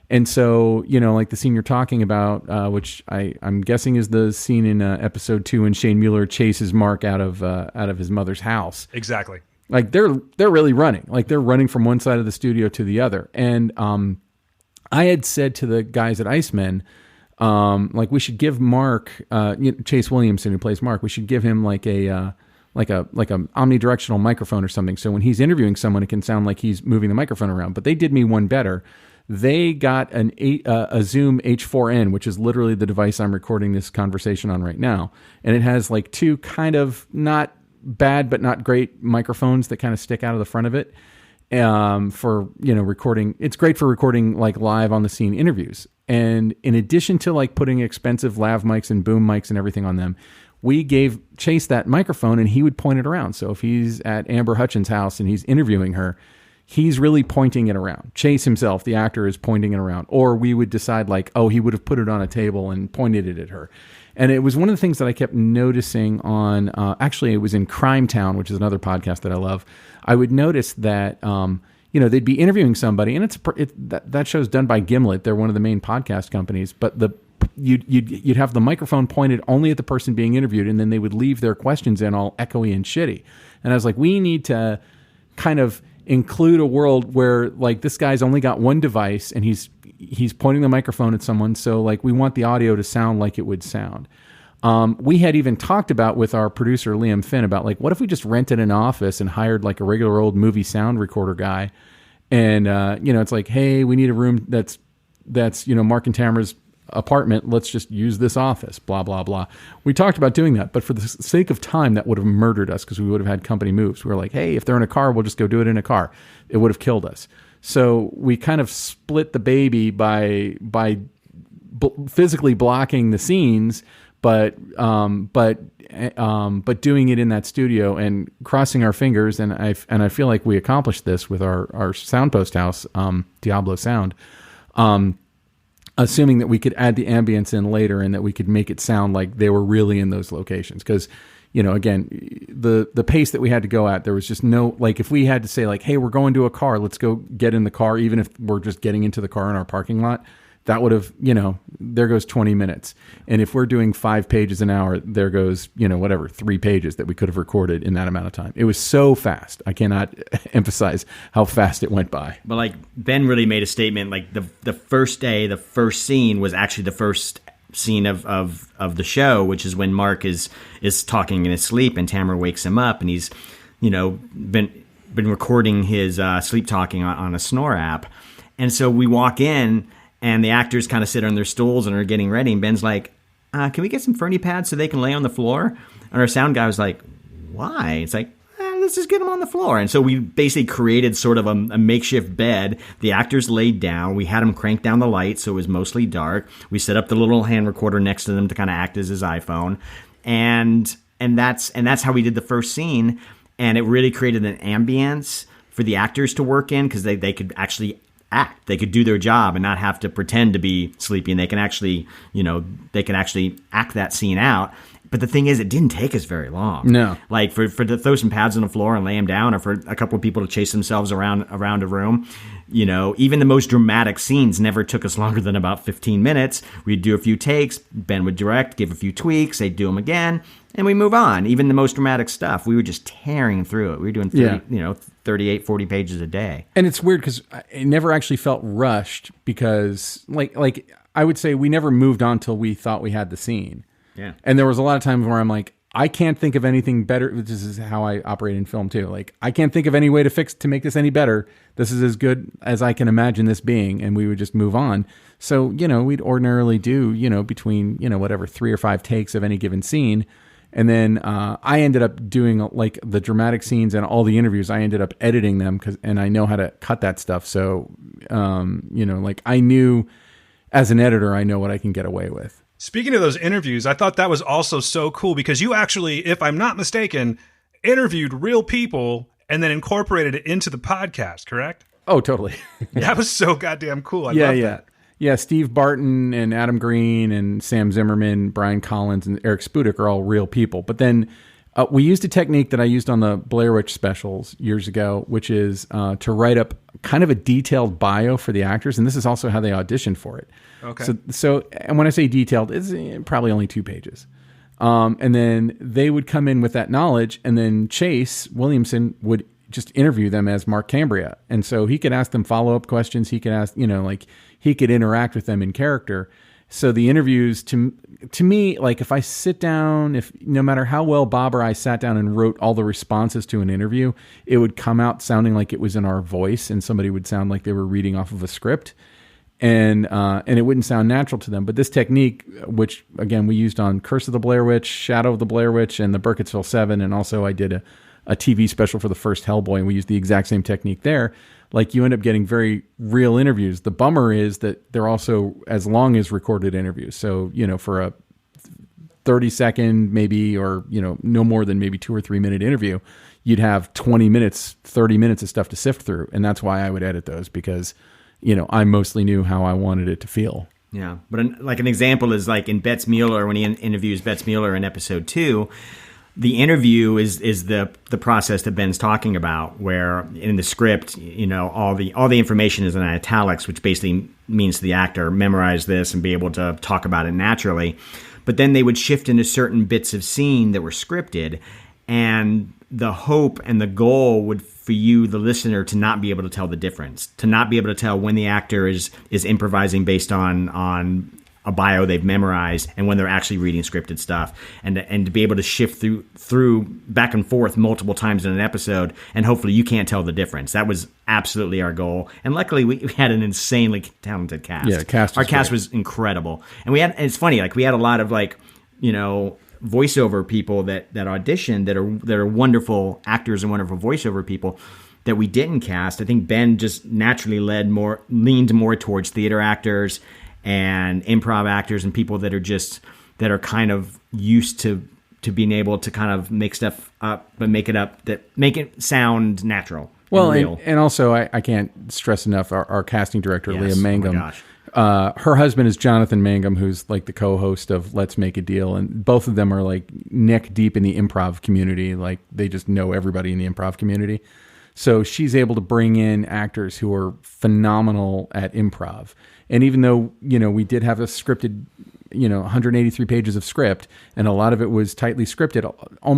And so, like the scene you're talking about, which I'm guessing is the scene in episode 2 when Shane Mueller chases Mark out of his mother's house. Exactly. Like they're really running. Like they're running from one side of the studio to the other. And I had said to the guys at Iceman, we should give Mark, Chase Williamson, who plays Mark, we should give him like a omnidirectional microphone or something. So when he's interviewing someone, it can sound like he's moving the microphone around. But they did me one better. They got a Zoom H4n, which is literally the device I'm recording this conversation on right now. And it has like two kind of not bad but not great microphones that kind of stick out of the front of it for, recording. It's great for recording like live on the scene interviews. And in addition to like putting expensive lav mics and boom mics and everything on them, we gave Chase that microphone and he would point it around. So if he's at Amber Hutchins' house and he's interviewing her, he's really pointing it around. Chase himself, the actor, is pointing it around. Or we would decide like, oh, he would have put it on a table and pointed it at her. And it was one of the things that I kept noticing on, actually it was in Crime Town, which is another podcast that I love. I would notice that, they'd be interviewing somebody, and that show's done by Gimlet. They're one of the main podcast companies, but you'd have the microphone pointed only at the person being interviewed, and then they would leave their questions in all echoey and shitty. And I was like, we need to kind of include a world where like this guy's only got one device and he's pointing the microphone at someone. So like we want the audio to sound like it would sound. We had even talked about with our producer, Liam Finn, about like, what if we just rented an office and hired like a regular old movie sound recorder guy. And, it's like, hey, we need a room that's, Mark and Tamara's apartment. Let's just use this office, blah, blah, blah. We talked about doing that, but for the sake of time, that would have murdered us because we would have had company moves. We were like, hey, if they're in a car, we'll just go do it in a car. It would have killed us. So we kind of split the baby by physically blocking the scenes, but doing it in that studio and crossing our fingers. And I feel like we accomplished this with our Soundpost house, Diablo Sound. Assuming that we could add the ambience in later and that we could make it sound like they were really in those locations. Because, again, the pace that we had to go at, there was just no, like if we had to say like, hey, we're going to a car, let's go get in the car, even if we're just getting into the car in our parking lot, that would have, there goes 20 minutes. And if we're doing 5 pages an hour, there goes, 3 pages that we could have recorded in that amount of time. It was so fast. I cannot emphasize how fast it went by. But like Ben really made a statement, like the first day, the first scene was actually the first scene of the show, which is when Mark is talking in his sleep and Tamara wakes him up and he's, been recording his sleep talking on a snore app. And so we walk in, and the actors kind of sit on their stools and are getting ready. And Ben's like, can we get some Fernie pads so they can lay on the floor? And our sound guy was like, why? It's like, let's just get them on the floor. And so we basically created sort of a makeshift bed. The actors laid down. We had them crank down the light so it was mostly dark. We set up the little hand recorder next to them to kind of act as his iPhone. And that's how we did the first scene. And it really created an ambience for the actors to work in because they could actually act. They could do their job and not have to pretend to be sleepy, and they can actually act that scene out. But the thing is, it didn't take us very long. No. Like for to throw some pads on the floor and lay them down, or for a couple of people to chase themselves around a room, even the most dramatic scenes never took us longer than about 15 minutes. We'd do a few takes, Ben would direct, give a few tweaks, they'd do them again, and we move on. Even the most dramatic stuff, we were just tearing through it. We were doing 38, 40 pages a day. And it's weird because it never actually felt rushed because, like I would say, we never moved on till we thought we had the scene. Yeah. And there was a lot of times where I'm like, I can't think of anything better. This is how I operate in film too. Like, I can't think of any way to make this any better. This is as good as I can imagine this being. And we would just move on. So, we'd ordinarily do, between, 3 or 5 takes of any given scene. And then I ended up doing like the dramatic scenes and all the interviews. I ended up editing them and I know how to cut that stuff. So, like I knew as an editor, I know what I can get away with. Speaking of those interviews, I thought that was also so cool because you actually, if I'm not mistaken, interviewed real people and then incorporated it into the podcast, correct? Oh, totally. That was so goddamn cool. I love that. Yeah, Steve Barton and Adam Green and Sam Zimmerman, Brian Collins and Eric Spudik are all real people. But then we used a technique that I used on the Blair Witch specials years ago, which is to write up kind of a detailed bio for the actors. And this is also how they auditioned for it. Okay. So and when I say detailed, it's probably only 2 pages. And then they would come in with that knowledge, and then Chase Williamson would just interview them as Mark Cambria. And so he could ask them follow-up questions. He could ask, he could interact with them in character. So the interviews, to me, like if I sit down, no matter how well Bob or I sat down and wrote all the responses to an interview, it would come out sounding like it was in our voice, and somebody would sound like they were reading off of a script. and it wouldn't sound natural to them. But this technique, which again we used on Curse of the Blair Witch, Shadow of the Blair Witch, and the Burkittsville 7, and also I did a TV special for the first Hellboy, and we used the exact same technique there. Like, you end up getting very real interviews. The bummer is that they're also as long as recorded interviews. So, for a 30-second maybe, or, no more than maybe 2 or 3 minute interview, you'd have 20 minutes, 30 minutes of stuff to sift through. And that's why I would edit those, because, I mostly knew how I wanted it to feel. Yeah. But an example is like in Betz Mueller, when he interviews Betz Mueller in episode 2, the interview is the process that Ben's talking about, where in the script, all the information is in italics, which basically means to the actor, memorize this and be able to talk about it naturally. But then they would shift into certain bits of scene that were scripted, and the hope and the goal would for you, the listener, to not be able to tell the difference, to not be able to tell when the actor is improvising based on a bio they've memorized and when they're actually reading scripted stuff, and to be able to shift through back and forth multiple times in an episode, and hopefully you can't tell the difference. That was absolutely our goal, and luckily we had an insanely talented cast. Yeah, our cast was incredible, and it's funny, like, we had a lot of voiceover people that auditioned that are wonderful actors and wonderful voiceover people that we didn't cast. I think Ben just naturally leaned more towards theater actors and improv actors and people that are kind of used to being able to kind of make stuff up, but make it sound natural. Well, and real. And also I can't stress enough our casting director, Yes. Leah Mangum. Oh my gosh. Her husband is Jonathan Mangum, who's like the co-host of Let's Make a Deal, and both of them are like neck deep in the improv community. Like, they just know everybody in the improv community. So she's able to bring in actors who are phenomenal at improv. And even though, we did have a scripted, 183 pages of script, and a lot of it was tightly scripted,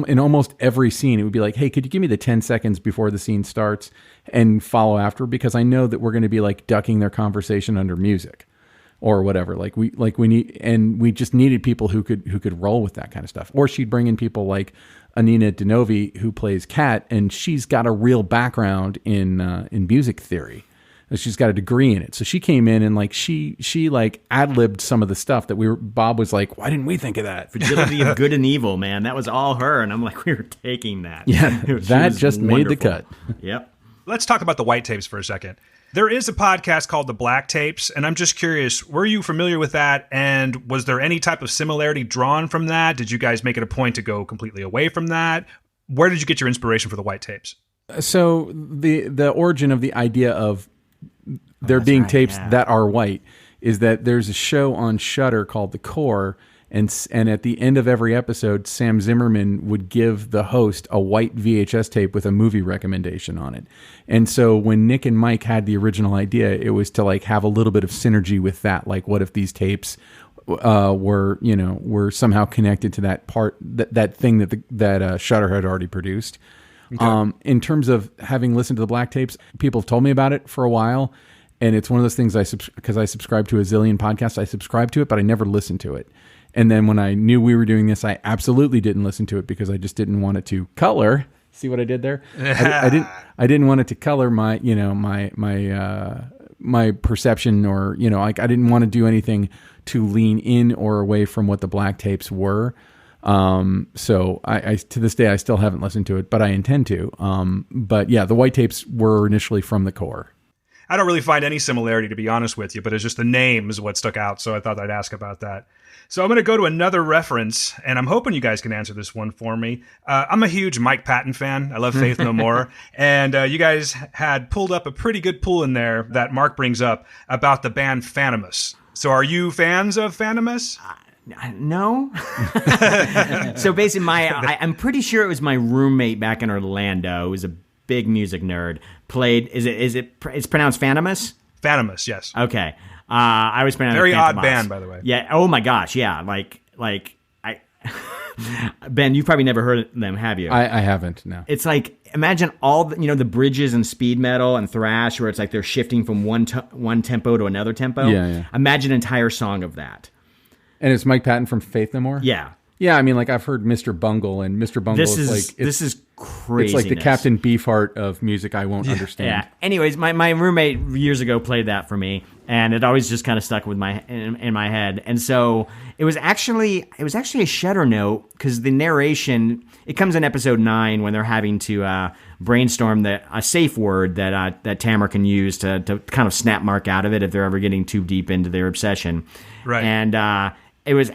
in almost every scene, it would be like, hey, could you give me the 10 seconds before the scene starts and follow after? Because I know that we're going to be like ducking their conversation under music or whatever. We just needed people who could roll with that kind of stuff. Or she'd bring in people like Anina Denovi, who plays Kat, and she's got a real background in music theory. She's got a degree in it. So she came in and she ad-libbed some of the stuff that Bob was like, why didn't we think of that? Fragility of Good and Evil, man. That was all her. And I'm like, we were taking that. Yeah, that just made the cut. Yep. Let's talk about the white tapes for a second. There is a podcast called The Black Tapes, and I'm just curious, were you familiar with that? And was there any type of similarity drawn from that? Did you guys make it a point to go completely away from that? Where did you get your inspiration for the white tapes? So the origin of the idea of there being tapes that are white is that there's a show on Shudder called The Core, and at the end of every episode, Sam Zimmerman would give the host a white VHS tape with a movie recommendation on it. And so when Nick and Mike had the original idea, it was to have a little bit of synergy with that. Like, what if these tapes were somehow connected to that part, that thing that Shudder had already produced. Okay. In terms of having listened to the Black Tapes, people have told me about it for a while, and it's one of those things because I subscribe to a zillion podcasts, I subscribe to it, but I never listened to it. And then when I knew we were doing this, I absolutely didn't listen to it because I just didn't want it to color. See what I did there? I didn't want it to color my my perception, or I didn't want to do anything to lean in or away from what the Black Tapes were. So I to this day I still haven't listened to it, but I intend to. But yeah, the white tapes were initially from The Core. I don't really find any similarity, to be honest with you, but it's just the name is what stuck out, so I thought I'd ask about that. So I'm going to go to another reference, and I'm hoping you guys can answer this one for me. I'm a huge Mike Patton fan. I love Faith No More. And you guys had pulled up a pretty good pull in there that Mark brings up about the band Phantomus. So are you fans of Phantomus? No. So basically, I'm pretty sure it was my roommate back in Orlando, who was a big music nerd, played. It's pronounced Phantomus? Phantomus, yes. Okay. I was pronounced very Phantomus. odd band, by the way. Yeah. Oh my gosh. Yeah. Ben, you've probably never heard of them, have you? I haven't. No. It's like, imagine all the bridges and speed metal and thrash, where it's like they're shifting from one tempo to another tempo. Yeah. Imagine an entire song of that. And it's Mike Patton from Faith No More? Yeah. Yeah, I mean, I've heard Mr. Bungle, and Mr. Bungle This is craziness. It's like the Captain Beefheart of music I won't understand. Yeah. Anyways, my roommate years ago played that for me, and it always just kind of stuck with in my head. And so it was actually a Shudder note, because the narration, it comes in episode 9 when they're having to brainstorm a safe word that Tamara can use to kind of snap Mark out of it if they're ever getting too deep into their obsession. Right. And it was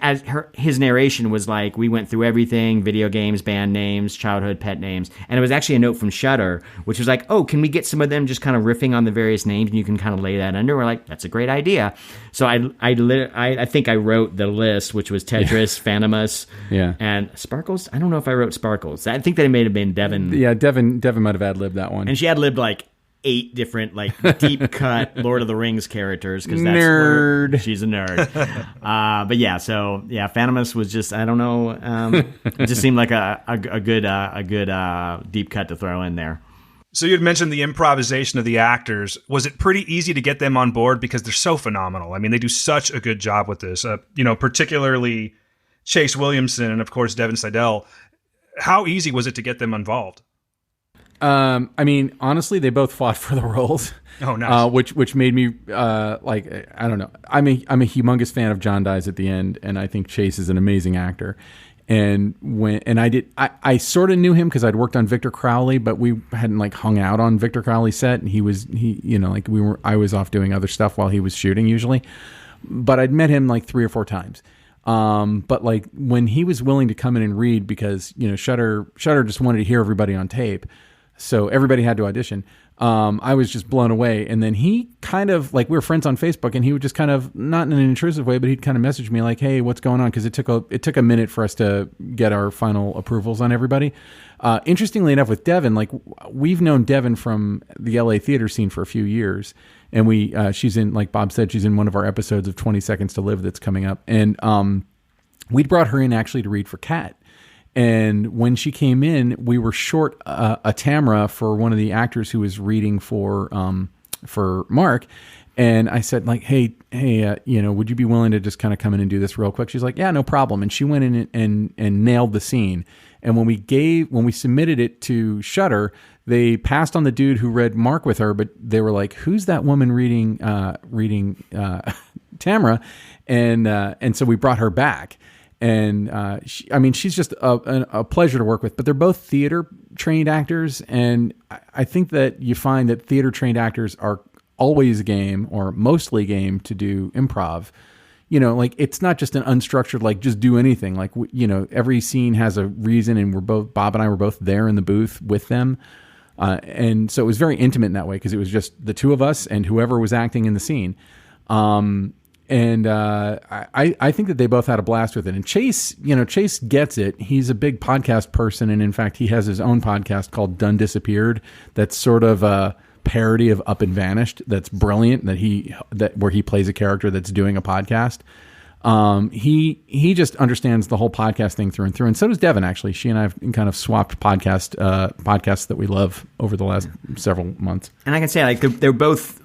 his narration was like, we went through everything: video games, band names, childhood pet names, and it was actually a note from Shudder, which was like, oh, can we get some of them just kind of riffing on the various names, and you can kind of lay that under? We're like, that's a great idea. So I think I wrote the list, which was Tetris, Phantomus, and Sparkles. I don't know if I wrote Sparkles. I think that it may have been Devin. Yeah, Devin might have ad-libbed that one, and she ad-libbed like 8 different like deep cut Lord of the Rings characters, because that's nerd. She's a nerd. But yeah, so yeah, Phantomus was just, I don't know, it just seemed like a good deep cut to throw in there. So you had mentioned the improvisation of the actors. Was it pretty easy to get them on board, because they're so phenomenal? I mean, they do such a good job with this. Particularly Chase Williamson and of course Devin Seidel. How easy was it to get them involved? I mean, honestly, they both fought for the roles. Oh, nice. Which made me like, I don't know. I'm a humongous fan of John Dies at the end, and I think Chase is an amazing actor. And I sort of knew him because I'd worked on Victor Crowley, but we hadn't like hung out on Victor Crowley's set, and I was off doing other stuff while he was shooting usually. But I'd met him like 3 or 4 times. But like when he was willing to come in and read, because Shudder just wanted to hear everybody on tape. So everybody had to audition. I was just blown away. And then he kind of, like, we were friends on Facebook, and he would just kind of, not in an intrusive way, but he'd kind of message me like, hey, what's going on? Because it took a minute for us to get our final approvals on everybody. Interestingly enough, with Devin, like, we've known Devin from the LA theater scene for a few years. And she's in, like Bob said, she's in one of our episodes of 20 Seconds to Live that's coming up. And we'd brought her in actually to read for Kat. And when she came in, we were short a Tamara for one of the actors who was reading for Mark. And I said, like, hey, would you be willing to just kind of come in and do this real quick? She's like, yeah, no problem. And she went in and nailed the scene. And when we submitted it to Shudder, they passed on the dude who read Mark with her, but they were like, who's that woman reading Tamara? And so we brought her back. And she's just a pleasure to work with. But they're both theater trained actors, and I think that you find that theater trained actors are always game, or mostly game, to do improv. Like, it's not just an unstructured, like, just do anything. Like, every scene has a reason, and Bob and I were both there in the booth with them. And so it was very intimate in that way, because it was just the two of us and whoever was acting in the scene. And I think that they both had a blast with it. And Chase gets it. He's a big podcast person, and in fact, he has his own podcast called Done Disappeared. That's sort of a parody of Up and Vanished. That's brilliant. Where he plays a character that's doing a podcast. He just understands the whole podcast thing through and through, and so does Devin. Actually, she and I have kind of swapped podcasts that we love over the last several months. And I can say, like, they're both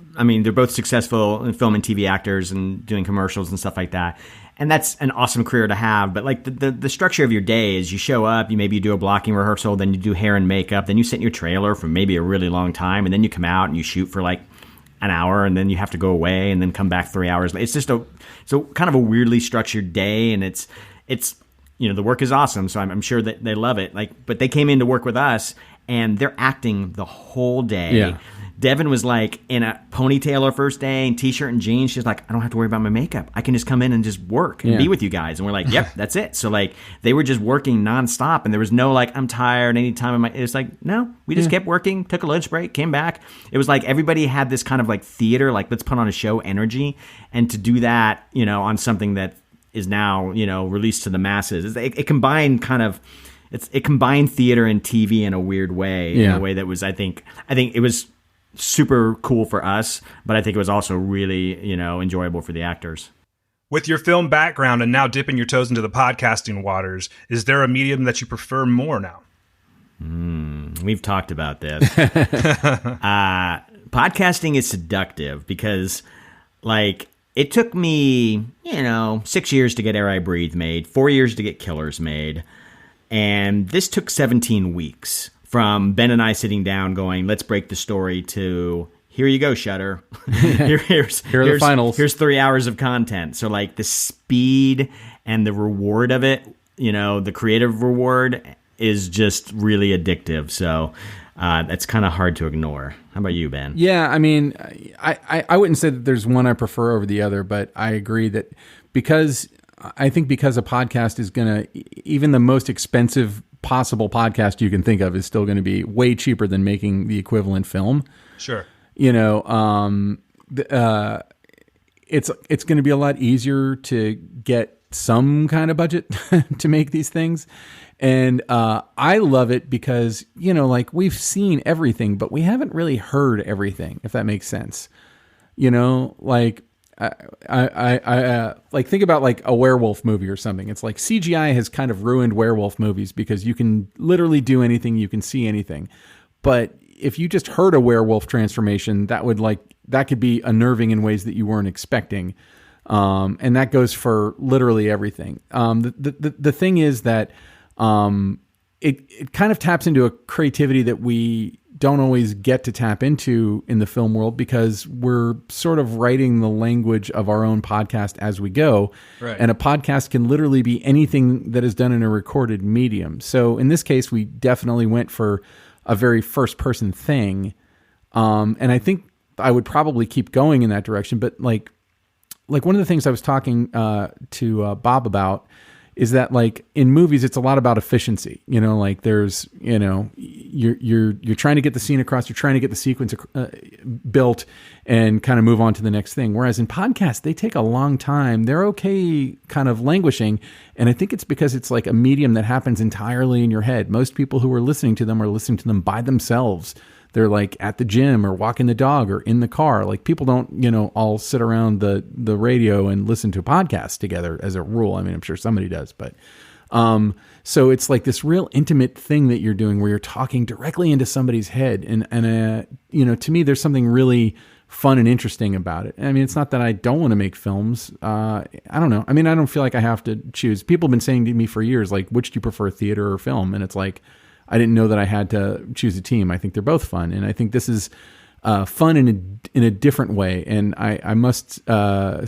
successful in film and TV actors and doing commercials and stuff like that. And that's an awesome career to have. But like the structure of your day is you show up, you do a blocking rehearsal, then you do hair and makeup, then you sit in your trailer for maybe a really long time, and then you come out and you shoot for like an hour, and then you have to go away and then come back 3 hours. It's just kind of a weirdly structured day, and it's the work is awesome, so I'm sure that they love it. But they came in to work with us, and they're acting the whole day. Yeah. Devin was like in a ponytail her first day and t-shirt and jeans. She's like, I don't have to worry about my makeup. I can just come in and just work and be with you guys. And we're like, yep, that's it. So like they were just working nonstop, and there was no like, I'm tired anytime. It's like, no, we just kept working, took a lunch break, came back. It was like everybody had this kind of like theater, like let's put on a show energy. And to do that, on something that is now, released to the masses, it combined kind of, it combined theater and TV in a weird way, in a way that was, I think it was super cool for us, but I think it was also really, enjoyable for the actors. With your film background and now dipping your toes into the podcasting waters, is there a medium that you prefer more now? We've talked about this. Podcasting is seductive because, like, it took me, 6 years to get Air I Breathe made, 4 years to get Killers made, and this took 17 weeks from Ben and I sitting down going, let's break the story, to here you go, Shudder. Here are the finals. Here's 3 hours of content. So like the speed and the reward of it, the creative reward is just really addictive. So that's kind of hard to ignore. How about you, Ben? Yeah, I mean, I wouldn't say that there's one I prefer over the other, but I agree that because a podcast is going to, even the most expensive possible podcast you can think of is still going to be way cheaper than making the equivalent film. Sure. It's going to be a lot easier to get some kind of budget to make these things. And I love it because, like we've seen everything, but we haven't really heard everything, if that makes sense. Like I like think about like a werewolf movie or something. It's like CGI has kind of ruined werewolf movies because you can literally do anything, you can see anything. But if you just heard a werewolf transformation, that could be unnerving in ways that you weren't expecting. And that goes for literally everything. The thing is that it kind of taps into a creativity that we don't always get to tap into in the film world because we're sort of writing the language of our own podcast as we go. Right. And a podcast can literally be anything that is done in a recorded medium. So in this case, we definitely went for a very first person thing. And I think I would probably keep going in that direction. But like one of the things I was talking to Bob about is that like in movies, it's a lot about efficiency. Like there's, you're trying to get the scene across, you're trying to get the sequence built and kind of move on to the next thing. Whereas in podcasts, they take a long time. They're okay kind of languishing. And I think it's because it's like a medium that happens entirely in your head. Most people who are listening to them by themselves. They're like at the gym or walking the dog or in the car. Like people don't, all sit around the radio and listen to podcasts together as a rule. I mean, I'm sure somebody does, but so it's like this real intimate thing that you're doing where you're talking directly into somebody's head. And to me, there's something really fun and interesting about it. I mean, it's not that I don't want to make films. I don't know. I mean, I don't feel like I have to choose. People have been saying to me for years, like, which do you prefer, theater or film? And it's like, I didn't know that I had to choose a team. I think they're both fun. And I think this is fun in a different way. And I must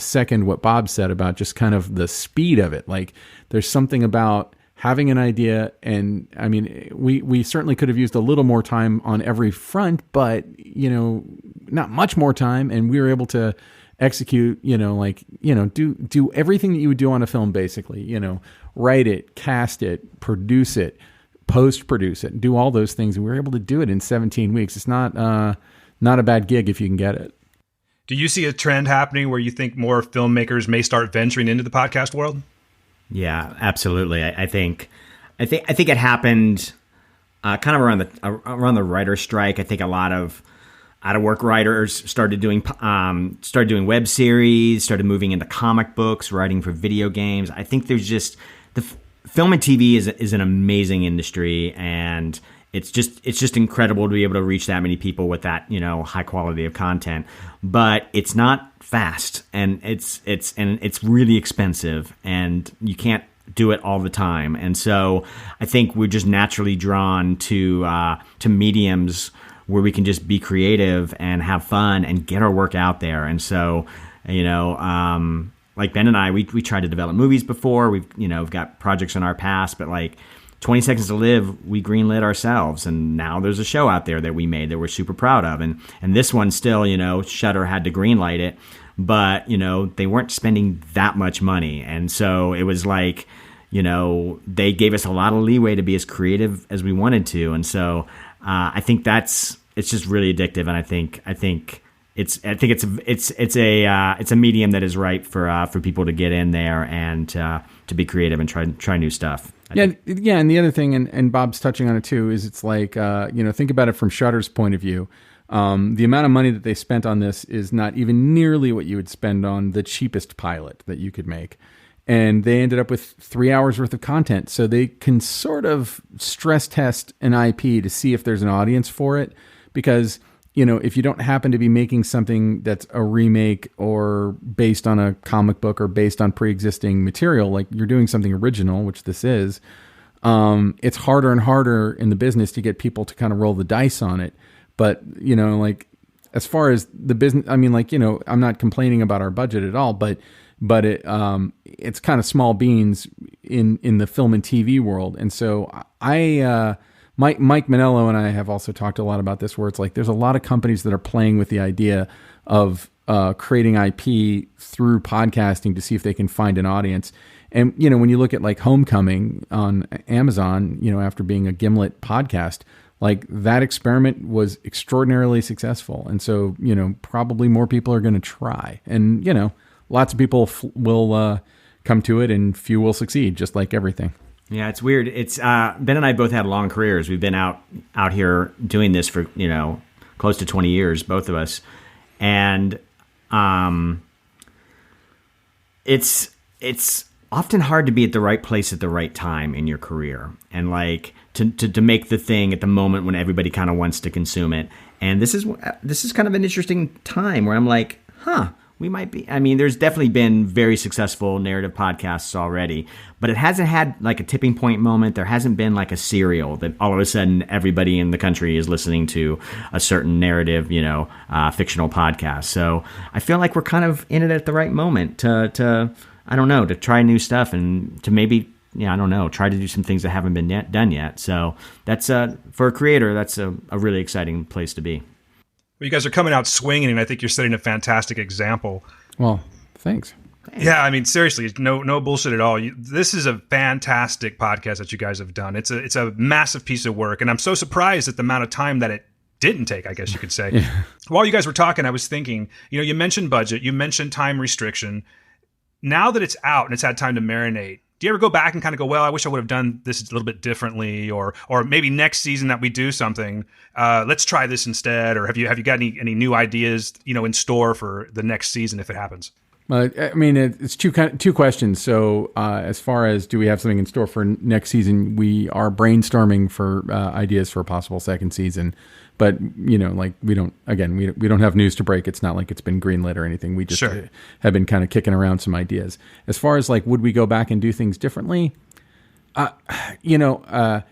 second what Bob said about just kind of the speed of it. Like there's something about having an idea. And I mean, we certainly could have used a little more time on every front, but, not much more time. And we were able to execute, do everything that you would do on a film, basically, write it, cast it, produce it, post-produce it, do all those things. And we were able to do it in 17 weeks. It's not a bad gig if you can get it. Do you see a trend happening where you think more filmmakers may start venturing into the podcast world? Yeah, absolutely. I think it happened kind of around the writer's strike. I think a lot of out-of-work writers started doing web series, started moving into comic books, writing for video games. I think there's just film and TV is an amazing industry, and it's just incredible to be able to reach that many people with that high quality of content. But it's not fast, and it's really expensive, and you can't do it all the time. And so I think we're just naturally drawn to mediums where we can just be creative and have fun and get our work out there. And so like Ben and I, we tried to develop movies before. We've got projects in our past, but like 20 Seconds to Live, we greenlit ourselves, and now there's a show out there that we made that we're super proud of. And this one still, Shudder had to greenlight it, but they weren't spending that much money, and so it was like, they gave us a lot of leeway to be as creative as we wanted to, and so I think it's just really addictive, and I think it's a medium that is right for people to get in there and to be creative and try new stuff. Yeah. And the other thing, and Bob's touching on it too, is it's like, think about it from Shudder's point of view. The amount of money that they spent on this is not even nearly what you would spend on the cheapest pilot that you could make. And they ended up with 3 hours worth of content. So they can sort of stress test an IP to see if there's an audience for it. Because, if you don't happen to be making something that's a remake or based on a comic book or based on pre-existing material, like you're doing something original, which this is, It's harder and harder in the business to get people to kind of roll the dice on it. But, like as far as the business, I mean, like, I'm not complaining about our budget at all, but it's kind of small beans in the film and TV world. And so Mike Manello and I have also talked a lot about this, where it's like there's a lot of companies that are playing with the idea of creating IP through podcasting to see if they can find an audience. And, when you look at like Homecoming on Amazon, after being a Gimlet podcast, like that experiment was extraordinarily successful. And so, probably more people are going to try. And, lots of people will come to it and few will succeed, just like everything. Yeah, it's weird. It's Ben and I both had long careers. We've been out here doing this for, close to 20 years, both of us. And it's often hard to be at the right place at the right time in your career, and like to make the thing at the moment when everybody kind of wants to consume it. And this is kind of an interesting time where I'm like, we might be. I mean, there's definitely been very successful narrative podcasts already, but it hasn't had like a tipping point moment. There hasn't been like a serial that all of a sudden everybody in the country is listening to a certain narrative, fictional podcast. So I feel like we're kind of in it at the right moment to I don't know, to try new stuff and to maybe, try to do some things that haven't been done yet. So that's for a creator, that's a really exciting place to be. Well, you guys are coming out swinging, and I think you're setting a fantastic example. Well, thanks. Yeah, I mean, seriously, no bullshit at all. This is a fantastic podcast that you guys have done. It's a massive piece of work, and I'm so surprised at the amount of time that it didn't take, I guess you could say. Yeah. While you guys were talking, I was thinking, you mentioned budget, you mentioned time restriction. Now that it's out and it's had time to marinate, do you ever go back and kind of go, well, I wish I would have done this a little bit differently, or maybe next season that we do something, let's try this instead, or have you got any new ideas, in store for the next season if it happens? I mean, it's two questions. So as far as do we have something in store for next season, we are brainstorming for ideas for a possible second season. But, like we don't have news to break. It's not like it's been greenlit or anything. We just have been kind of kicking around some ideas. As far as like, would we go back and do things differently? Yes,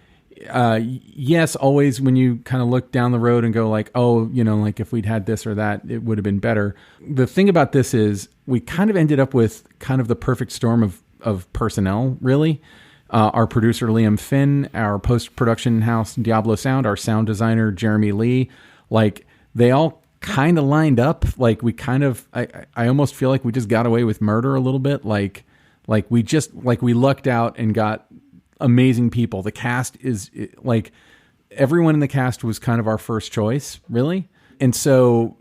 always when you kind of look down the road and go like, oh, like if we'd had this or that, it would have been better. The thing about this is we kind of ended up with kind of the perfect storm of personnel, really. Our producer, Liam Finn, our post-production house, Diablo Sound, our sound designer, Jeremy Lee, like they all kind of lined up. Like we kind of, I almost feel like we just got away with murder a little bit. Like we lucked out and got amazing people. The cast is like everyone in the cast was kind of our first choice, really. And so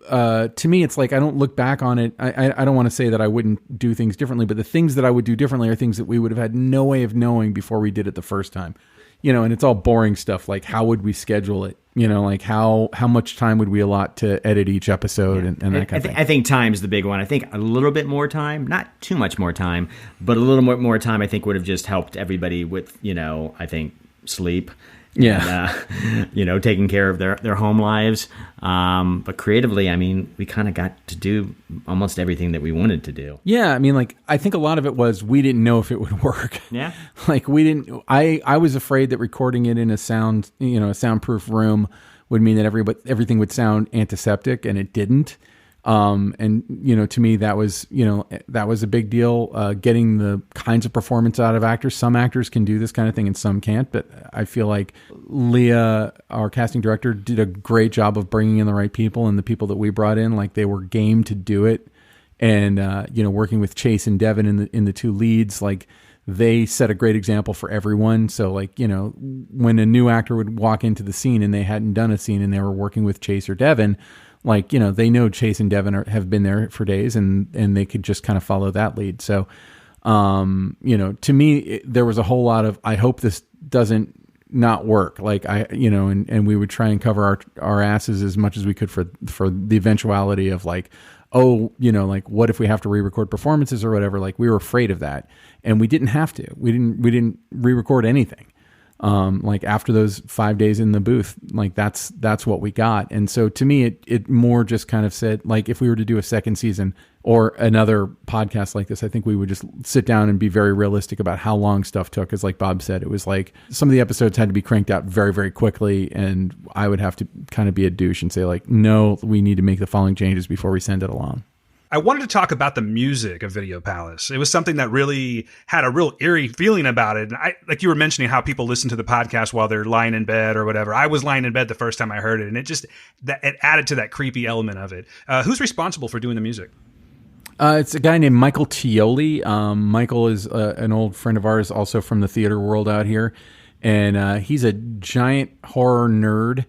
to me, it's like I don't look back on it. I don't want to say that I wouldn't do things differently, but the things that I would do differently are things that we would have had no way of knowing before we did it the first time. And it's all boring stuff like how would we schedule it? Like how much time would we allot to edit each episode and that kind of thing. I think time's the big one. I think a little bit more time, not too much more time, but a little more time I think would have just helped everybody with, I think sleep. Yeah. And, taking care of their home lives. But creatively, I mean, we kind of got to do almost everything that we wanted to do. Yeah. I mean, like, I think a lot of it was we didn't know if it would work. Yeah. Like we didn't, I was afraid that recording it in a soundproof room would mean that everything would sound antiseptic, and it didn't. And to me, that was a big deal, getting the kinds of performance out of actors. Some actors can do this kind of thing and some can't, but I feel like Leah, our casting director, did a great job of bringing in the right people, and the people that we brought in, like they were game to do it. And, working with Chase and Devin in the two leads, like they set a great example for everyone. So like, when a new actor would walk into the scene and they hadn't done a scene and they were working with Chase or Devin, like, they know Chase and Devin have been there for days, and they could just kind of follow that lead. So, to me, there was a whole lot of, I hope this doesn't not work. Like and we would try and cover our asses as much as we could for the eventuality of like, oh, like what if we have to re-record performances or whatever? Like we were afraid of that, and we didn't have to. We didn't re-record anything. Like after those 5 days in the booth, like that's what we got. And so to me, it more just kind of said, like, if we were to do a second season or another podcast like this, I think we would just sit down and be very realistic about how long stuff took. Because like Bob said, it was like some of the episodes had to be cranked out very, very quickly. And I would have to kind of be a douche and say like, no, we need to make the following changes before we send it along. I wanted to talk about the music of Video Palace. It was something that really had a real eerie feeling about it. And like you were mentioning how people listen to the podcast while they're lying in bed or whatever. I was lying in bed the first time I heard it, and it added to that creepy element of it. Who's responsible for doing the music? It's a guy named Michael Tioli. Michael is an old friend of ours, also from the theater world out here. And he's a giant horror nerd.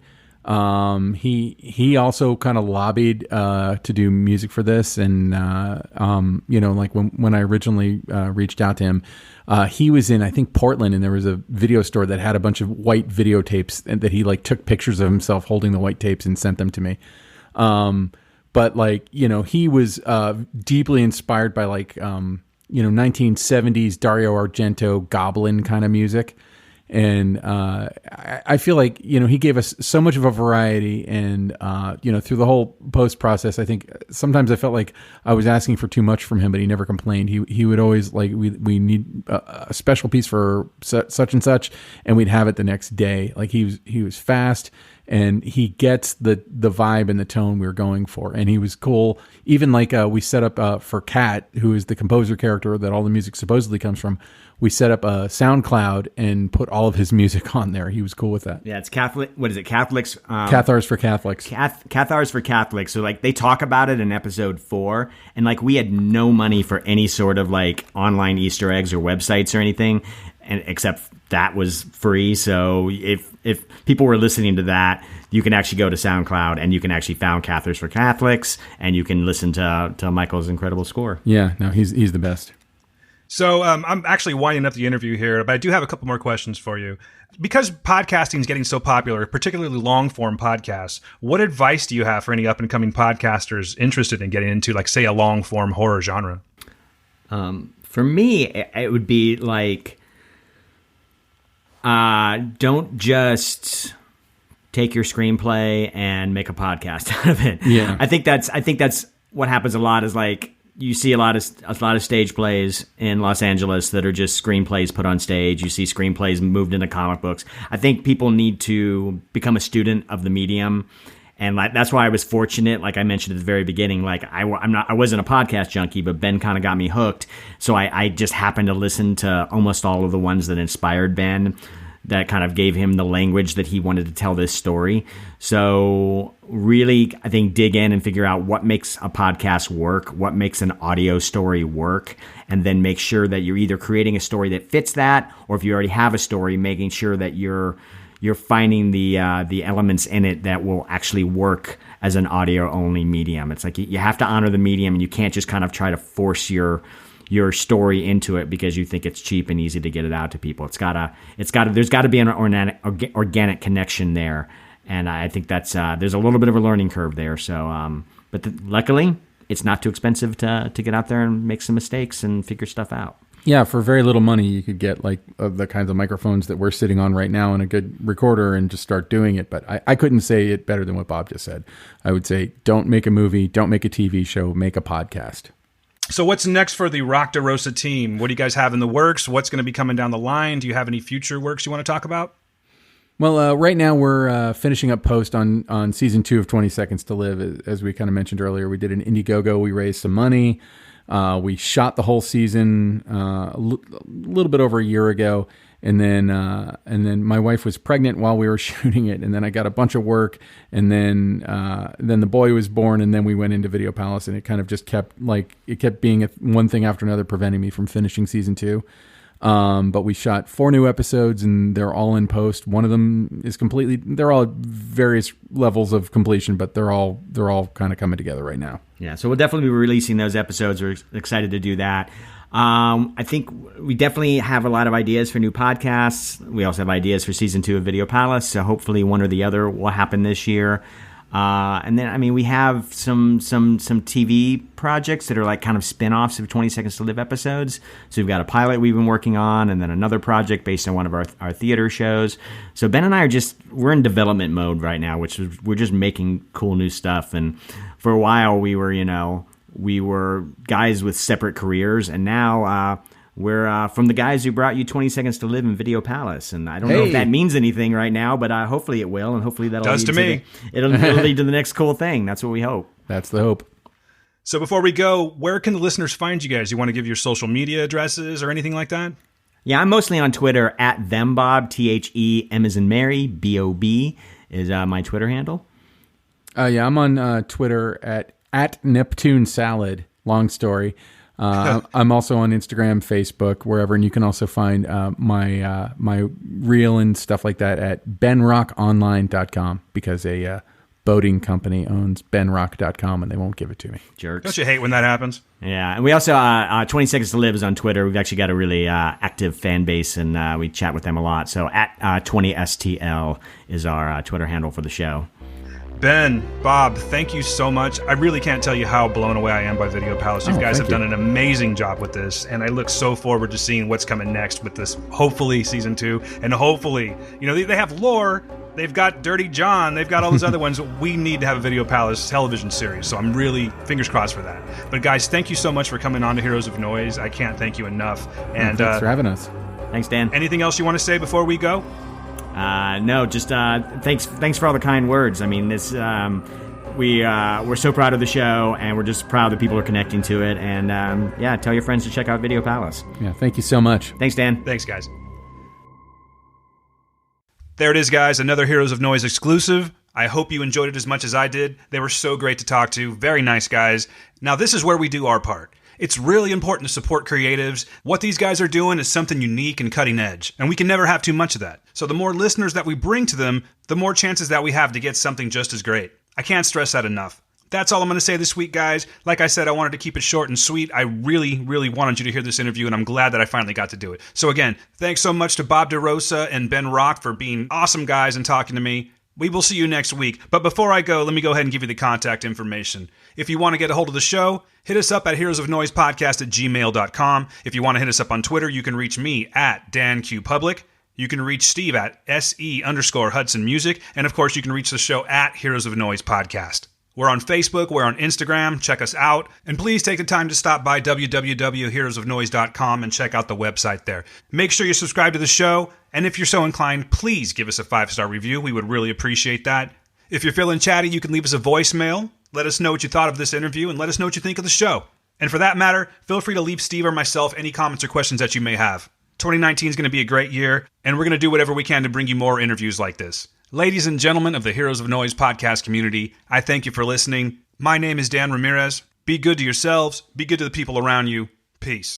He also kind of lobbied to do music for this, and like when I originally reached out to him, he was in, I think, Portland, and there was a video store that had a bunch of white videotapes, and that he like took pictures of himself holding the white tapes and sent them to me. But like, he was deeply inspired by like 1970s Dario Argento Goblin kind of music. And I feel like, he gave us so much of a variety, and, through the whole post process, I think sometimes I felt like I was asking for too much from him, but he never complained. He would always like, we need a special piece for such and such, and we'd have it the next day. Like he was fast, and he gets the vibe and the tone we were going for. And he was cool. Even like we set up for Kat, who is the composer character that all the music supposedly comes from. We set up a SoundCloud and put all of his music on there. He was cool with that. Yeah, it's Catholic. What is it? Catholics. Cathars for Catholics. Cathars for Catholics. So like they talk about it in episode 4, and like we had no money for any sort of like online Easter eggs or websites or anything, and except that was free. So if people were listening to that, you can actually go to SoundCloud and you can actually find Cathars for Catholics, and you can listen to Michael's incredible score. Yeah, no, he's the best. So I'm actually winding up the interview here, but I do have a couple more questions for you. Because podcasting is getting so popular, particularly long-form podcasts, what advice do you have for any up-and-coming podcasters interested in getting into, like, say, a long-form horror genre? For me, it would be like, don't just take your screenplay and make a podcast out of it. Yeah. I think that's what happens a lot, is like, you see a lot of stage plays in Los Angeles that are just screenplays put on stage. You see screenplays moved into comic books. I think people need to become a student of the medium, and that's why I was fortunate. Like I mentioned at the very beginning, like I wasn't a podcast junkie, but Ben kind of got me hooked. So I just happened to listen to almost all of the ones that inspired Ben, that kind of gave him the language that he wanted to tell this story. So really, I think, dig in and figure out what makes a podcast work, what makes an audio story work, and then make sure that you're either creating a story that fits that, or if you already have a story, making sure that you're finding the elements in it that will actually work as an audio-only medium. It's like you have to honor the medium, and you can't just kind of try to force your story into it because you think it's cheap and easy to get it out to people. There's got to be an organic connection there, and I think that's there's a little bit of a learning curve there. So, luckily, it's not too expensive to get out there and make some mistakes and figure stuff out. Yeah, for very little money, you could get like the kinds of microphones that we're sitting on right now and a good recorder and just start doing it. But I couldn't say it better than what Bob just said. I would say, don't make a movie, don't make a TV show, make a podcast. So what's next for the Rock DeRosa team? What do you guys have in the works? What's going to be coming down the line? Do you have any future works you want to talk about? Well, right now we're finishing up post on season 2 of 20 Seconds to Live. As we kind of mentioned earlier, we did an Indiegogo. We raised some money. We shot the whole season a little bit over a year ago. And then my wife was pregnant while we were shooting it, and then I got a bunch of work, and then the boy was born, and then we went into Video Palace, and it kind of just kept being one thing after another, preventing me from finishing season 2. But we shot 4 new episodes, and they're all in post. One of them is they're all at various levels of completion, but they're all kind of coming together right now. Yeah, so we'll definitely be releasing those episodes. We're excited to do that. I think we definitely have a lot of ideas for new podcasts. We also have ideas for season 2 of Video Palace, so hopefully one or the other will happen this year. And then, I mean, we have some TV projects that are like kind of spin-offs of 20 Seconds to Live episodes. So we've got a pilot we've been working on, and then another project based on one of our theater shows. So Ben and I we're in development mode right now, which is we're just making cool new stuff. And for a while we were guys with separate careers, and now we're from the guys who brought you 20 Seconds to Live in Video Palace. And I don't know if that means anything right now, but hopefully it will, and hopefully that'll does lead to me. It'll lead to the next cool thing. That's what we hope. That's the hope. So before we go, where can the listeners find you guys? You want to give your social media addresses or anything like that? Yeah, I'm mostly on Twitter at thembob, THEM as in Mary, BOB is my Twitter handle. Yeah, I'm on Twitter at Neptune Salad. Long story. I'm also on Instagram, Facebook, wherever, and you can also find my reel and stuff like that at benrockonline.com, because a boating company owns benrock.com and they won't give it to me. Jerks. Don't you hate when that happens? Yeah, and we also 20 Seconds to Live is on Twitter. We've actually got a really active fan base, and we chat with them a lot. So at 20STL is our Twitter handle for the show. Ben, Bob, thank you so much. I really can't tell you how blown away I am by Video Palace. You guys have done an amazing job with this, and I look so forward to seeing what's coming next with this, hopefully season 2, and hopefully, they have lore, they've got Dirty John, they've got all those other ones. We need to have a Video Palace television series, so I'm really fingers crossed for that. But guys, thank you so much for coming on to Heroes of Noise. I can't thank you enough. And thanks for having us. Thanks, Dan. Anything else you want to say before we go? No, just thanks for all the kind words. I mean, this we're so proud of the show, and we're just proud that people are connecting to it. And tell your friends to check out Video Palace. Yeah, thank you so much. Thanks, Dan. Thanks, guys. There it is, guys. Another Heroes of Noise exclusive. I hope you enjoyed it as much as I did. They were so great to talk to. Very nice guys. Now, this is where we do our part. It's really important to support creatives. What these guys are doing is something unique and cutting edge, and we can never have too much of that. So the more listeners that we bring to them, the more chances that we have to get something just as great. I can't stress that enough. That's all I'm going to say this week, guys. Like I said, I wanted to keep it short and sweet. I really, really wanted you to hear this interview, and I'm glad that I finally got to do it. So again, thanks so much to Bob DeRosa and Ben Rock for being awesome guys and talking to me. We will see you next week. But before I go, let me go ahead and give you the contact information. If you want to get a hold of the show, hit us up at heroesofnoisepodcast@gmail.com. If you want to hit us up on Twitter, you can reach me at DanQPublic. You can reach Steve at SE_Hudson Music. And of course, you can reach the show at Heroes of Noise Podcast. We're on Facebook, we're on Instagram, check us out. And please take the time to stop by www.heroesofnoise.com and check out the website there. Make sure you subscribe to the show, and if you're so inclined, please give us a 5-star review. We would really appreciate that. If you're feeling chatty, you can leave us a voicemail. Let us know what you thought of this interview, and let us know what you think of the show. And for that matter, feel free to leave Steve or myself any comments or questions that you may have. 2019 is going to be a great year, and we're going to do whatever we can to bring you more interviews like this. Ladies and gentlemen of the Heroes of Noise podcast community, I thank you for listening. My name is Dan Ramirez. Be good to yourselves. Be good to the people around you. Peace.